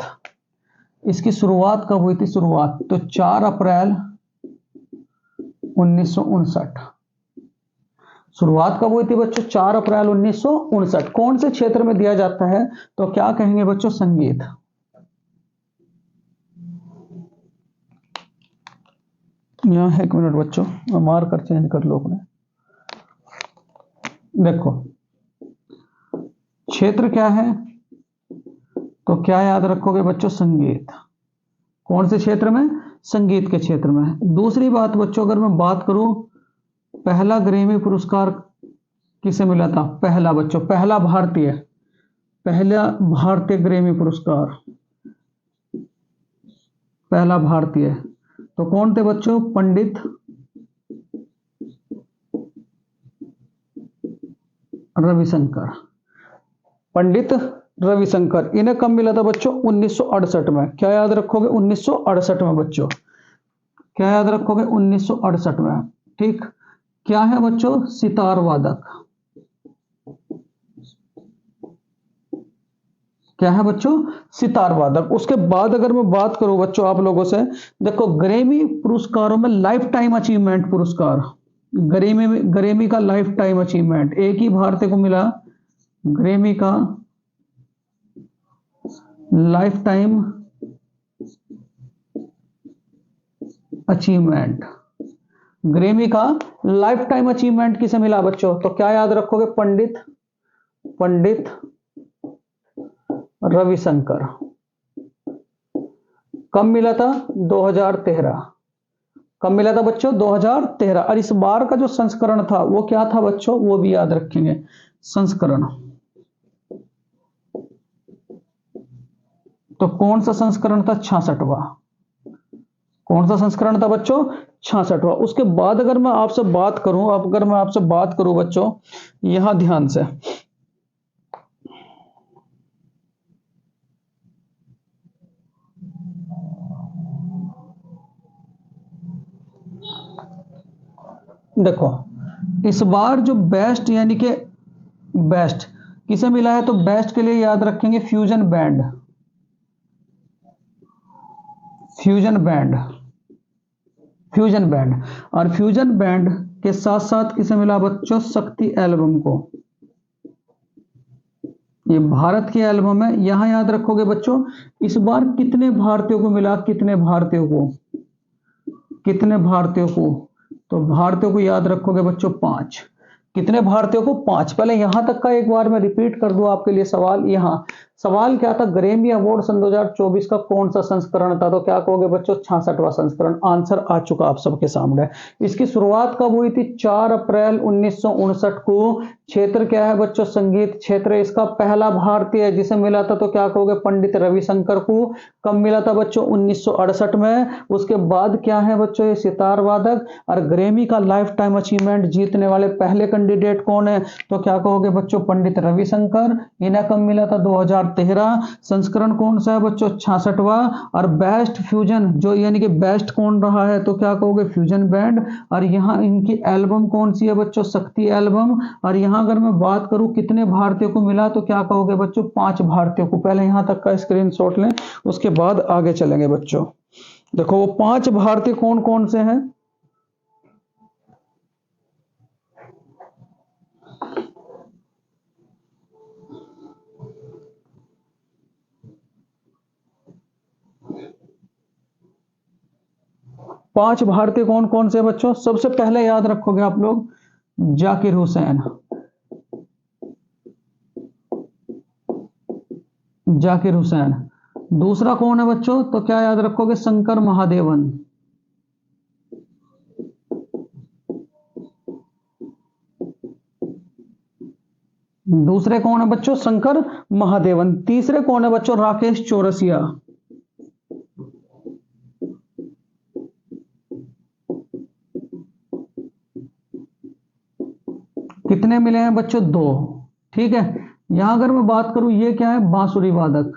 इसकी शुरुआत कब हुई थी? शुरुआत तो 4 अप्रैल 1959। शुरुआत कब हुई थी बच्चों? 4 अप्रैल 1959। कौन से क्षेत्र में दिया जाता है? तो क्या कहेंगे बच्चों? संगीत। यहां है, 1 मिनट बच्चों, मैं मार्कर चेंज कर लो अपने। देखो क्षेत्र क्या है, तो क्या याद रखोगे बच्चों? संगीत। कौन से क्षेत्र में? संगीत के क्षेत्र में। दूसरी बात बच्चों, अगर मैं बात करूं, पहला ग्रैमी पुरस्कार किसे मिला था? पहला बच्चों, पहला भारतीय ग्रैमी पुरस्कार, पहला भारतीय, तो कौन थे बच्चों? पंडित रविशंकर। पंडित रविशंकर, इन्हें कब मिला था बच्चों? 1968 में। क्या याद रखोगे? 1968 में बच्चों। क्या याद रखोगे? 1968 में। ठीक, क्या है बच्चों? सितार वादक। क्या है बच्चों? सितार वादक। उसके बाद अगर मैं बात करूं बच्चों आप लोगों से, देखो ग्रेमी पुरस्कारों में लाइफ टाइम अचीवमेंट पुरस्कार, ग्रेमी का लाइफ टाइम अचीवमेंट एक ही भारतीय को मिला। ग्रेमी का लाइफ टाइम अचीवमेंट, ग्रेमी का लाइफ टाइम अचीवमेंट किसे मिला बच्चों? तो क्या याद रखोगे? पंडित रविशंकर। कब मिला था? 2013। कब मिला था बच्चों? 2013। और इस बार का जो संस्करण था वो क्या था बच्चों? वो भी याद रखेंगे, संस्करण। तो कौन सा संस्करण था? 66वां। कौन सा संस्करण था बच्चों? 66वां। उसके बाद अगर मैं आपसे बात करूं, अब अगर मैं आपसे बात करूं बच्चों, यहां ध्यान से, देखो इस बार जो बेस्ट यानी कि बेस्ट किसे मिला है? तो बेस्ट के लिए याद रखेंगे fusion band. Fusion band, fusion band. और फ्यूजन बैंड के साथ साथ किसे मिला बच्चों? शक्ति एल्बम को। ये भारत की एल्बम है। यहां याद रखोगे बच्चों, इस बार कितने भारतीयों को मिला? कितने भारतीयों को? कितने भारतीयों को? तो भारतीयों को याद रखोगे बच्चों 5। कितने भारतीयों को? 5। पहले यहां तक का एक बार मैं रिपीट कर दूं आपके लिए सवाल। यहां सवाल क्या था? ग्रेमी अवार्ड सन 2024 का कौन सा संस्करण था? तो क्या कहोगे बच्चों? 66वां संस्करण। आंसर आ चुका आप सबके सामने। इसकी शुरुआत कब हुई थी? 4 अप्रैल 1959 को। क्षेत्र क्या है बच्चों? संगीत क्षेत्र। इसका पहला भारतीय जिसे मिला था तो क्या कहोगे? पंडित रविशंकर को। कब मिला था बच्चों? 1968 में। उसके बाद क्या है बच्चों? ये सितार वादक। और ग्रेमी का लाइफ टाइम अचीवमेंट जीतने वाले पहले कैंडिडेट कौन है? तो क्या कहोगे बच्चों? पंडित रविशंकर। इन्हें कब मिला था? 2013। संस्करण कौन सा है बच्चों? 66वां। और बेस्ट फ्यूजन जो यानी कि बेस्ट कौन रहा है? तो क्या कहोगे? Fusion band. और यहां इनकी एल्बम कौन सी है बच्चों? शक्ति एल्बम। और यहां अगर मैं बात करूं कितने भारतीयों को मिला, तो क्या कहोगे बच्चों? 5 भारतीयों को। पहले यहां तक का स्क्रीनशॉट लें, उसके बाद आगे चलेंगे बच्चों। देखो वो 5 भारतीय कौन कौन से हैं? 5 भारतीय कौन कौन से बच्चों? सबसे पहले याद रखोगे आप लोग जाकिर हुसैन। जाकिर हुसैन। दूसरा कौन है बच्चों? तो क्या याद रखोगे? शंकर महादेवन। दूसरे कौन है बच्चों? शंकर महादेवन। तीसरे कौन है बच्चों? राकेश चौरसिया। कितने मिले हैं बच्चों? 2। ठीक है। यहां अगर मैं बात करूं, ये क्या है? बांसुरी वादक।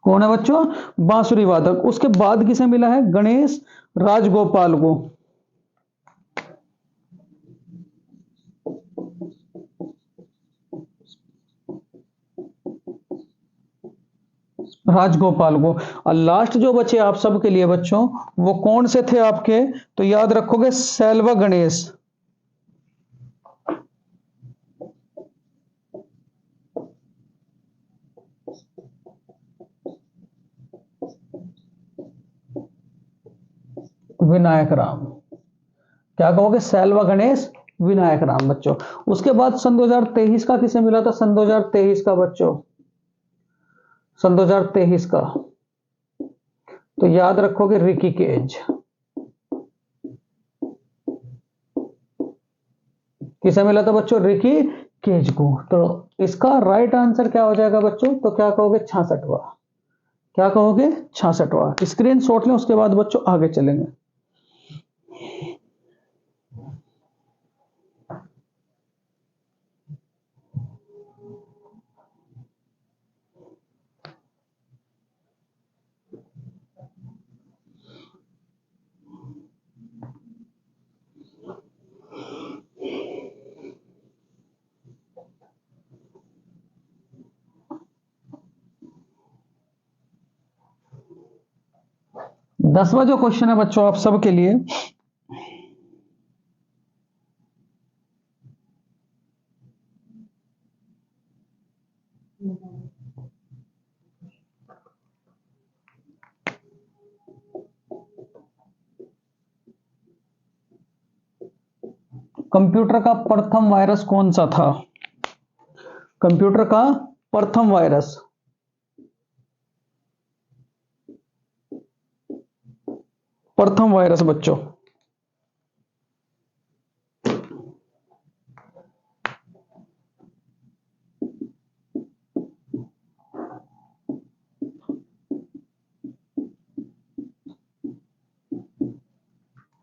कौन है बच्चों? बांसुरी वादक। उसके बाद किसे मिला है? गणेश राजगोपाल को। राजगोपाल को। और लास्ट जो बचे आप सबके लिए बच्चों, वो कौन से थे आपके? तो याद रखोगे सेल्वा गणेश। विनायक राम। क्या कहोगे? सेल्वा गणेश, विनायक राम बच्चों। उसके बाद सन 2023 का किसे मिला था? सन 2023 का बच्चों, सन 2023 का, तो याद रखोगे रिकी केज। किसे मिला था बच्चों? रिकी केज को। तो इसका राइट आंसर क्या हो जाएगा बच्चों? तो क्या कहोगे? 66वां। क्या कहोगे? 66वां। स्क्रीन शॉट लें, उसके बाद बच्चों आगे चलेंगे। 10वां जो क्वेश्चन है बच्चों आप सबके लिए, कंप्यूटर का प्रथम वायरस कौन सा था? कंप्यूटर का प्रथम वायरस, प्रथम वायरस बच्चों,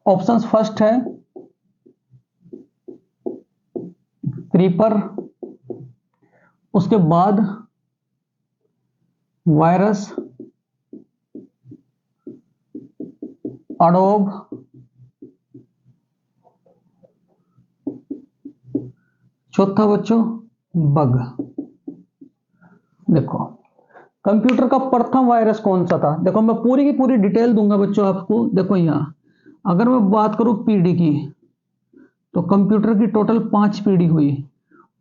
ऑप्शंस फर्स्ट है क्रीपर, उसके बाद वायरस, अडोब, चौथा बच्चों बग। देखो कंप्यूटर का प्रथम वायरस कौन सा था, देखो मैं पूरी की पूरी डिटेल दूंगा बच्चों आपको। देखो यहां अगर मैं बात करूं पीढ़ी की, तो कंप्यूटर की टोटल 5 पीढ़ी हुई।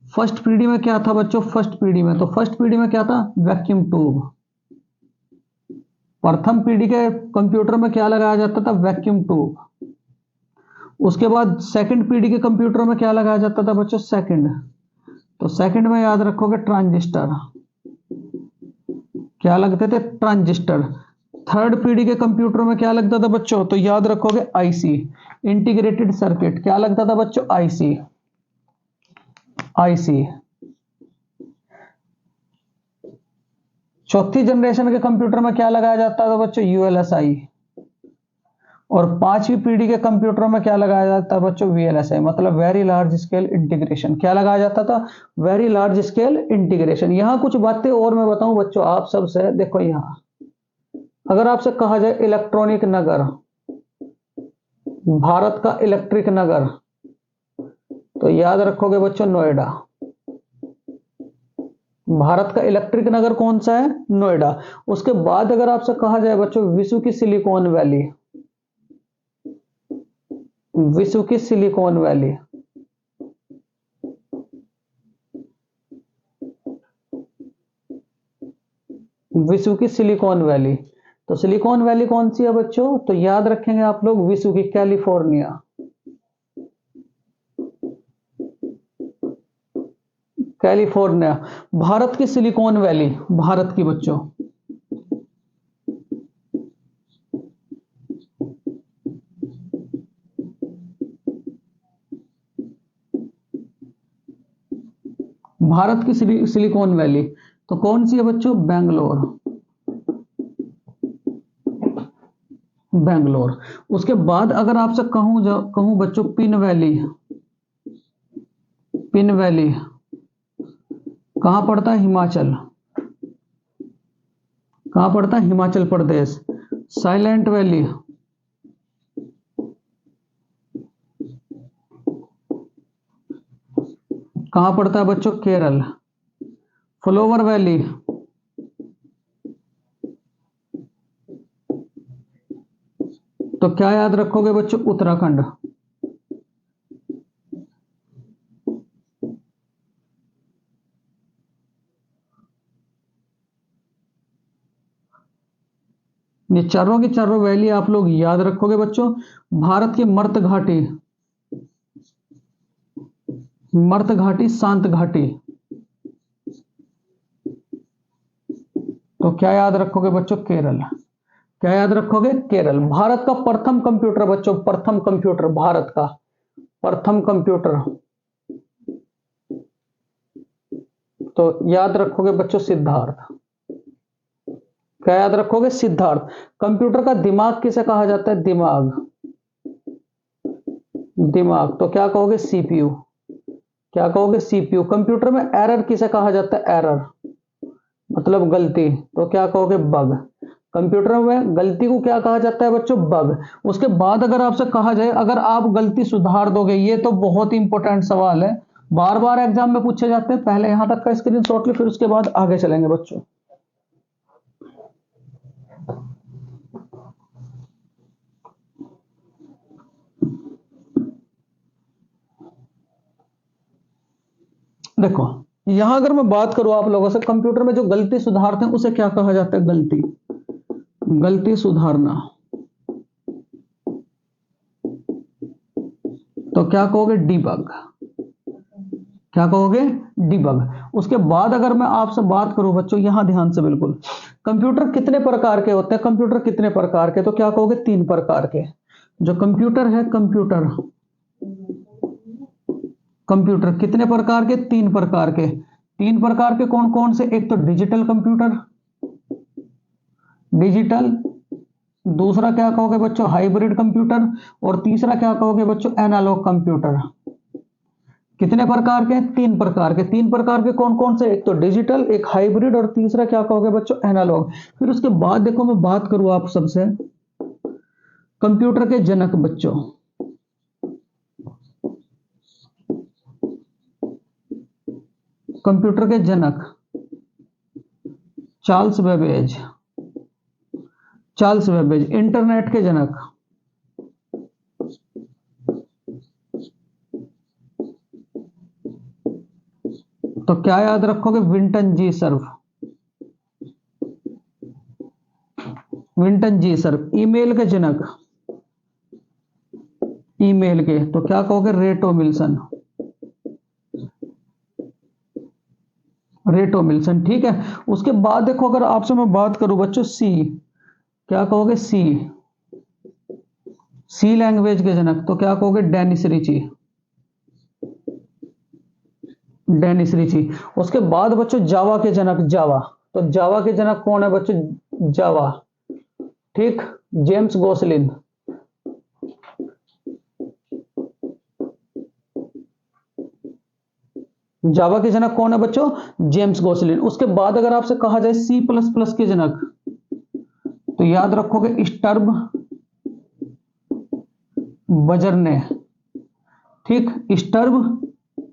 फर्स्ट पीढ़ी में क्या था बच्चों? फर्स्ट पीढ़ी में क्या था? Vacuum tube. प्रथम पीढ़ी के कंप्यूटर में क्या लगाया जाता था? Vacuum tube. उसके बाद सेकंड पीढ़ी के कंप्यूटर में क्या लगाया जाता था बच्चों? सेकंड, तो सेकंड में याद रखोगे ट्रांजिस्टर, क्या लगते थे? ट्रांजिस्टर। थर्ड पीढ़ी के कंप्यूटर में क्या लगता था बच्चों? तो याद रखोगे आईसी, इंटीग्रेटेड सर्किट। क्या लगता था बच्चों? IC, IC. चौथी जनरेशन के कंप्यूटर में क्या लगाया जाता था बच्चों? यूएलएसआई। और 5वीं पीढ़ी के कंप्यूटर में क्या लगाया जाता है बच्चों? वीएलएसआई, मतलब वेरी लार्ज स्केल इंटीग्रेशन। क्या लगाया जाता था? Very large scale integration. यहां कुछ बातें और मैं बताऊं बच्चों आप सबसे। देखो यहां अगर आपसे कहा जाए इलेक्ट्रॉनिक नगर, भारत का इलेक्ट्रिक नगर, तो याद रखोगे बच्चों नोएडा। भारत का इलेक्ट्रिक नगर कौन सा है? नोएडा। उसके बाद अगर आपसे कहा जाए बच्चों विश्व की सिलिकॉन वैली, विश्व की सिलिकॉन वैली, विश्व की सिलिकॉन वैली, तो सिलिकॉन वैली कौन सी है बच्चों? तो याद रखेंगे आप लोग विश्व की कैलिफोर्निया, कैलिफोर्निया। भारत की सिलिकॉन वैली, भारत की बच्चों, भारत की सिलिकॉन वैली तो कौन सी है बच्चों? बेंगलोर, बेंगलोर। उसके बाद अगर आपसे कहूं बच्चों पिन वैली, पिन वैली कहां पड़ता है? हिमाचल, कहां पड़ता है? हिमाचल प्रदेश। साइलेंट वैली, कहां पड़ता है बच्चों? केरल। फ्लोवर वैली, तो क्या याद रखोगे बच्चों? उत्तराखंड। ये चारों की चारों वैली आप लोग याद रखोगे बच्चों। भारत की मर्त घाटी, मर्त घाटी, शांत घाटी, तो क्या याद रखोगे बच्चों? केरल। क्या याद रखोगे? केरल। भारत का प्रथम कंप्यूटर बच्चों, प्रथम कंप्यूटर, भारत का प्रथम कंप्यूटर, तो याद रखोगे बच्चों सिद्धार्थ। क्या याद रखोगे? सिद्धार्थ। कंप्यूटर का दिमाग किसे कहा जाता है? दिमाग, दिमाग, तो क्या कहोगे? सीपीयू। क्या कहोगे? सीपीयू। कंप्यूटर में एरर किसे कहा जाता है? एरर मतलब गलती, तो क्या कहोगे? बग। कंप्यूटर में गलती को क्या कहा जाता है बच्चों? बग। उसके बाद अगर आपसे कहा जाए अगर आप गलती सुधार दोगे, ये तो बहुत ही इंपॉर्टेंट सवाल है, बार बार एग्जाम में पूछे जाते हैं। पहले यहां तक का स्क्रीनशॉट लो, फिर उसके बाद आगे चलेंगे बच्चों। देखो यहां अगर मैं बात करूं आप लोगों से, कंप्यूटर में जो गलती सुधारते हैं उसे क्या कहा जाता है? गलती सुधारना। तो क्या कहोगे? डीबग। क्या कहोगे? डीबग। उसके बाद अगर मैं आपसे बात करूं बच्चों, यहां ध्यान से बिल्कुल, कंप्यूटर कितने प्रकार के होते हैं? कंप्यूटर कितने प्रकार के? तो क्या कहोगे? 3 प्रकार के। जो कंप्यूटर है, कंप्यूटर कितने प्रकार के? 3 प्रकार के। 3 प्रकार के कौन कौन से? एक तो डिजिटल कंप्यूटर, डिजिटल। दूसरा क्या कहोगे बच्चों? Hybrid computer. और तीसरा क्या कहोगे बच्चों? Analog computer. कितने प्रकार के? 3 प्रकार के। 3 प्रकार के कौन कौन से? एक तो डिजिटल, एक हाइब्रिड, और तीसरा क्या कहोगे बच्चों? एनालॉग। फिर उसके बाद देखो मैं बात करूं आप सबसे, कंप्यूटर के जनक बच्चों, कंप्यूटर के जनक Charles Babbage. Charles Babbage. Internet के जनक, तो क्या याद रखोगे? Vinton G Cerf. Vinton G Cerf. Email के जनक, ईमेल के, तो क्या कहोगे? रेटो मिल्सन। रेटो मिल्सन। ठीक है। उसके बाद देखो अगर आपसे मैं बात करूं बच्चों, सी, क्या कहोगे? सी लैंग्वेज के जनक, तो क्या कहोगे? Dennis Ritchie. Dennis Ritchie. उसके बाद बच्चों जावा के जनक, जावा, तो जावा के जनक कौन है बच्चों? जावा। ठीक, जेम्स गोसलिन। जावा के जनक कौन है बच्चों? जेम्स गोसलिन। उसके बाद अगर आपसे कहा जाए सी प्लस प्लस के जनक, तो याद रखोगे स्टर्ब बजरने। ठीक, स्टर्ब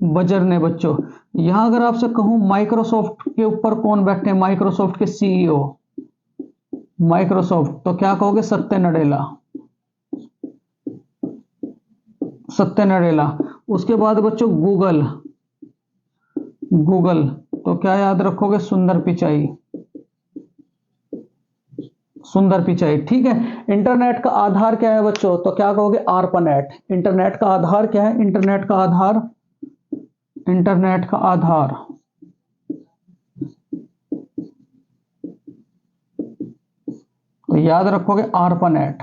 बजरने बच्चों। यहां अगर आपसे कहूं माइक्रोसॉफ्ट के ऊपर कौन बैठे हैं? माइक्रोसॉफ्ट के सीईओ, माइक्रोसॉफ्ट, तो क्या कहोगे? सत्य नडेला। सत्य नडेला। उसके बाद बच्चों गूगल, गूगल, तो क्या याद रखोगे? सुंदर पिचाई। सुंदर पिचाई। ठीक है। इंटरनेट का आधार क्या है बच्चों? तो क्या कहोगे? आर्पानेट। इंटरनेट का आधार क्या है? इंटरनेट का आधार, इंटरनेट का आधार, तो याद रखोगे आर्पानेट।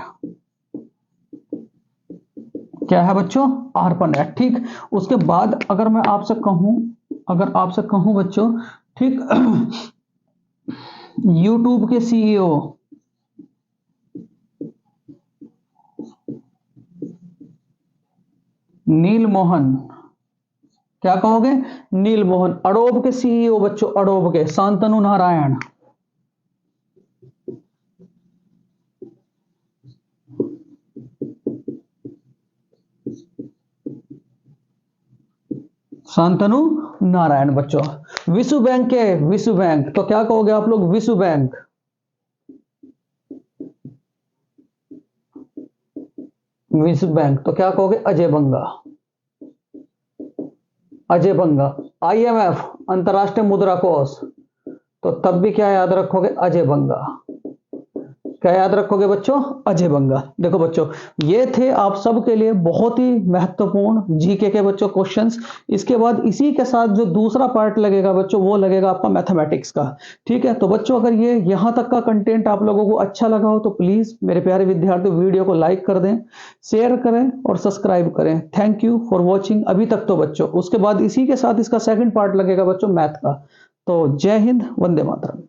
क्या है बच्चों? आर्पानेट। ठीक। उसके बाद अगर मैं आपसे कहूं, अगर आपसे कहूं बच्चों, ठीक, यूट्यूब के सीईओ, नील मोहन, क्या कहोगे? नील मोहन। अडोब के सीईओ बच्चों, अडोब के शांतनु नारायण। शांतनु नारायण बच्चों। विश्व बैंक के, विश्व बैंक, तो क्या कहोगे आप लोग? विश्व बैंक। विश्व बैंक, तो क्या कहोगे? अजय बंगा। अजय बंगा। आईएमएफ, अंतरराष्ट्रीय मुद्रा कोष, तो तब भी क्या याद रखोगे? अजय बंगा। क्या याद रखोगे बच्चों? अजय बंगा। देखो बच्चों, ये थे आप सबके लिए बहुत ही महत्वपूर्ण जीके के बच्चों क्वेश्चंस। इसके बाद इसी के साथ जो दूसरा पार्ट लगेगा बच्चों, वो लगेगा आपका मैथमेटिक्स का। ठीक है। तो बच्चों अगर ये यहां तक का कंटेंट आप लोगों को अच्छा लगा हो तो प्लीज मेरे प्यारे विद्यार्थी वीडियो को लाइक कर दें, शेयर करें और सब्सक्राइब करें। थैंक यू फॉर वॉचिंग अभी तक तो बच्चों। उसके बाद इसी के साथ इसका सेकंड पार्ट लगेगा बच्चों मैथ का। तो जय हिंद, वंदे मातरम।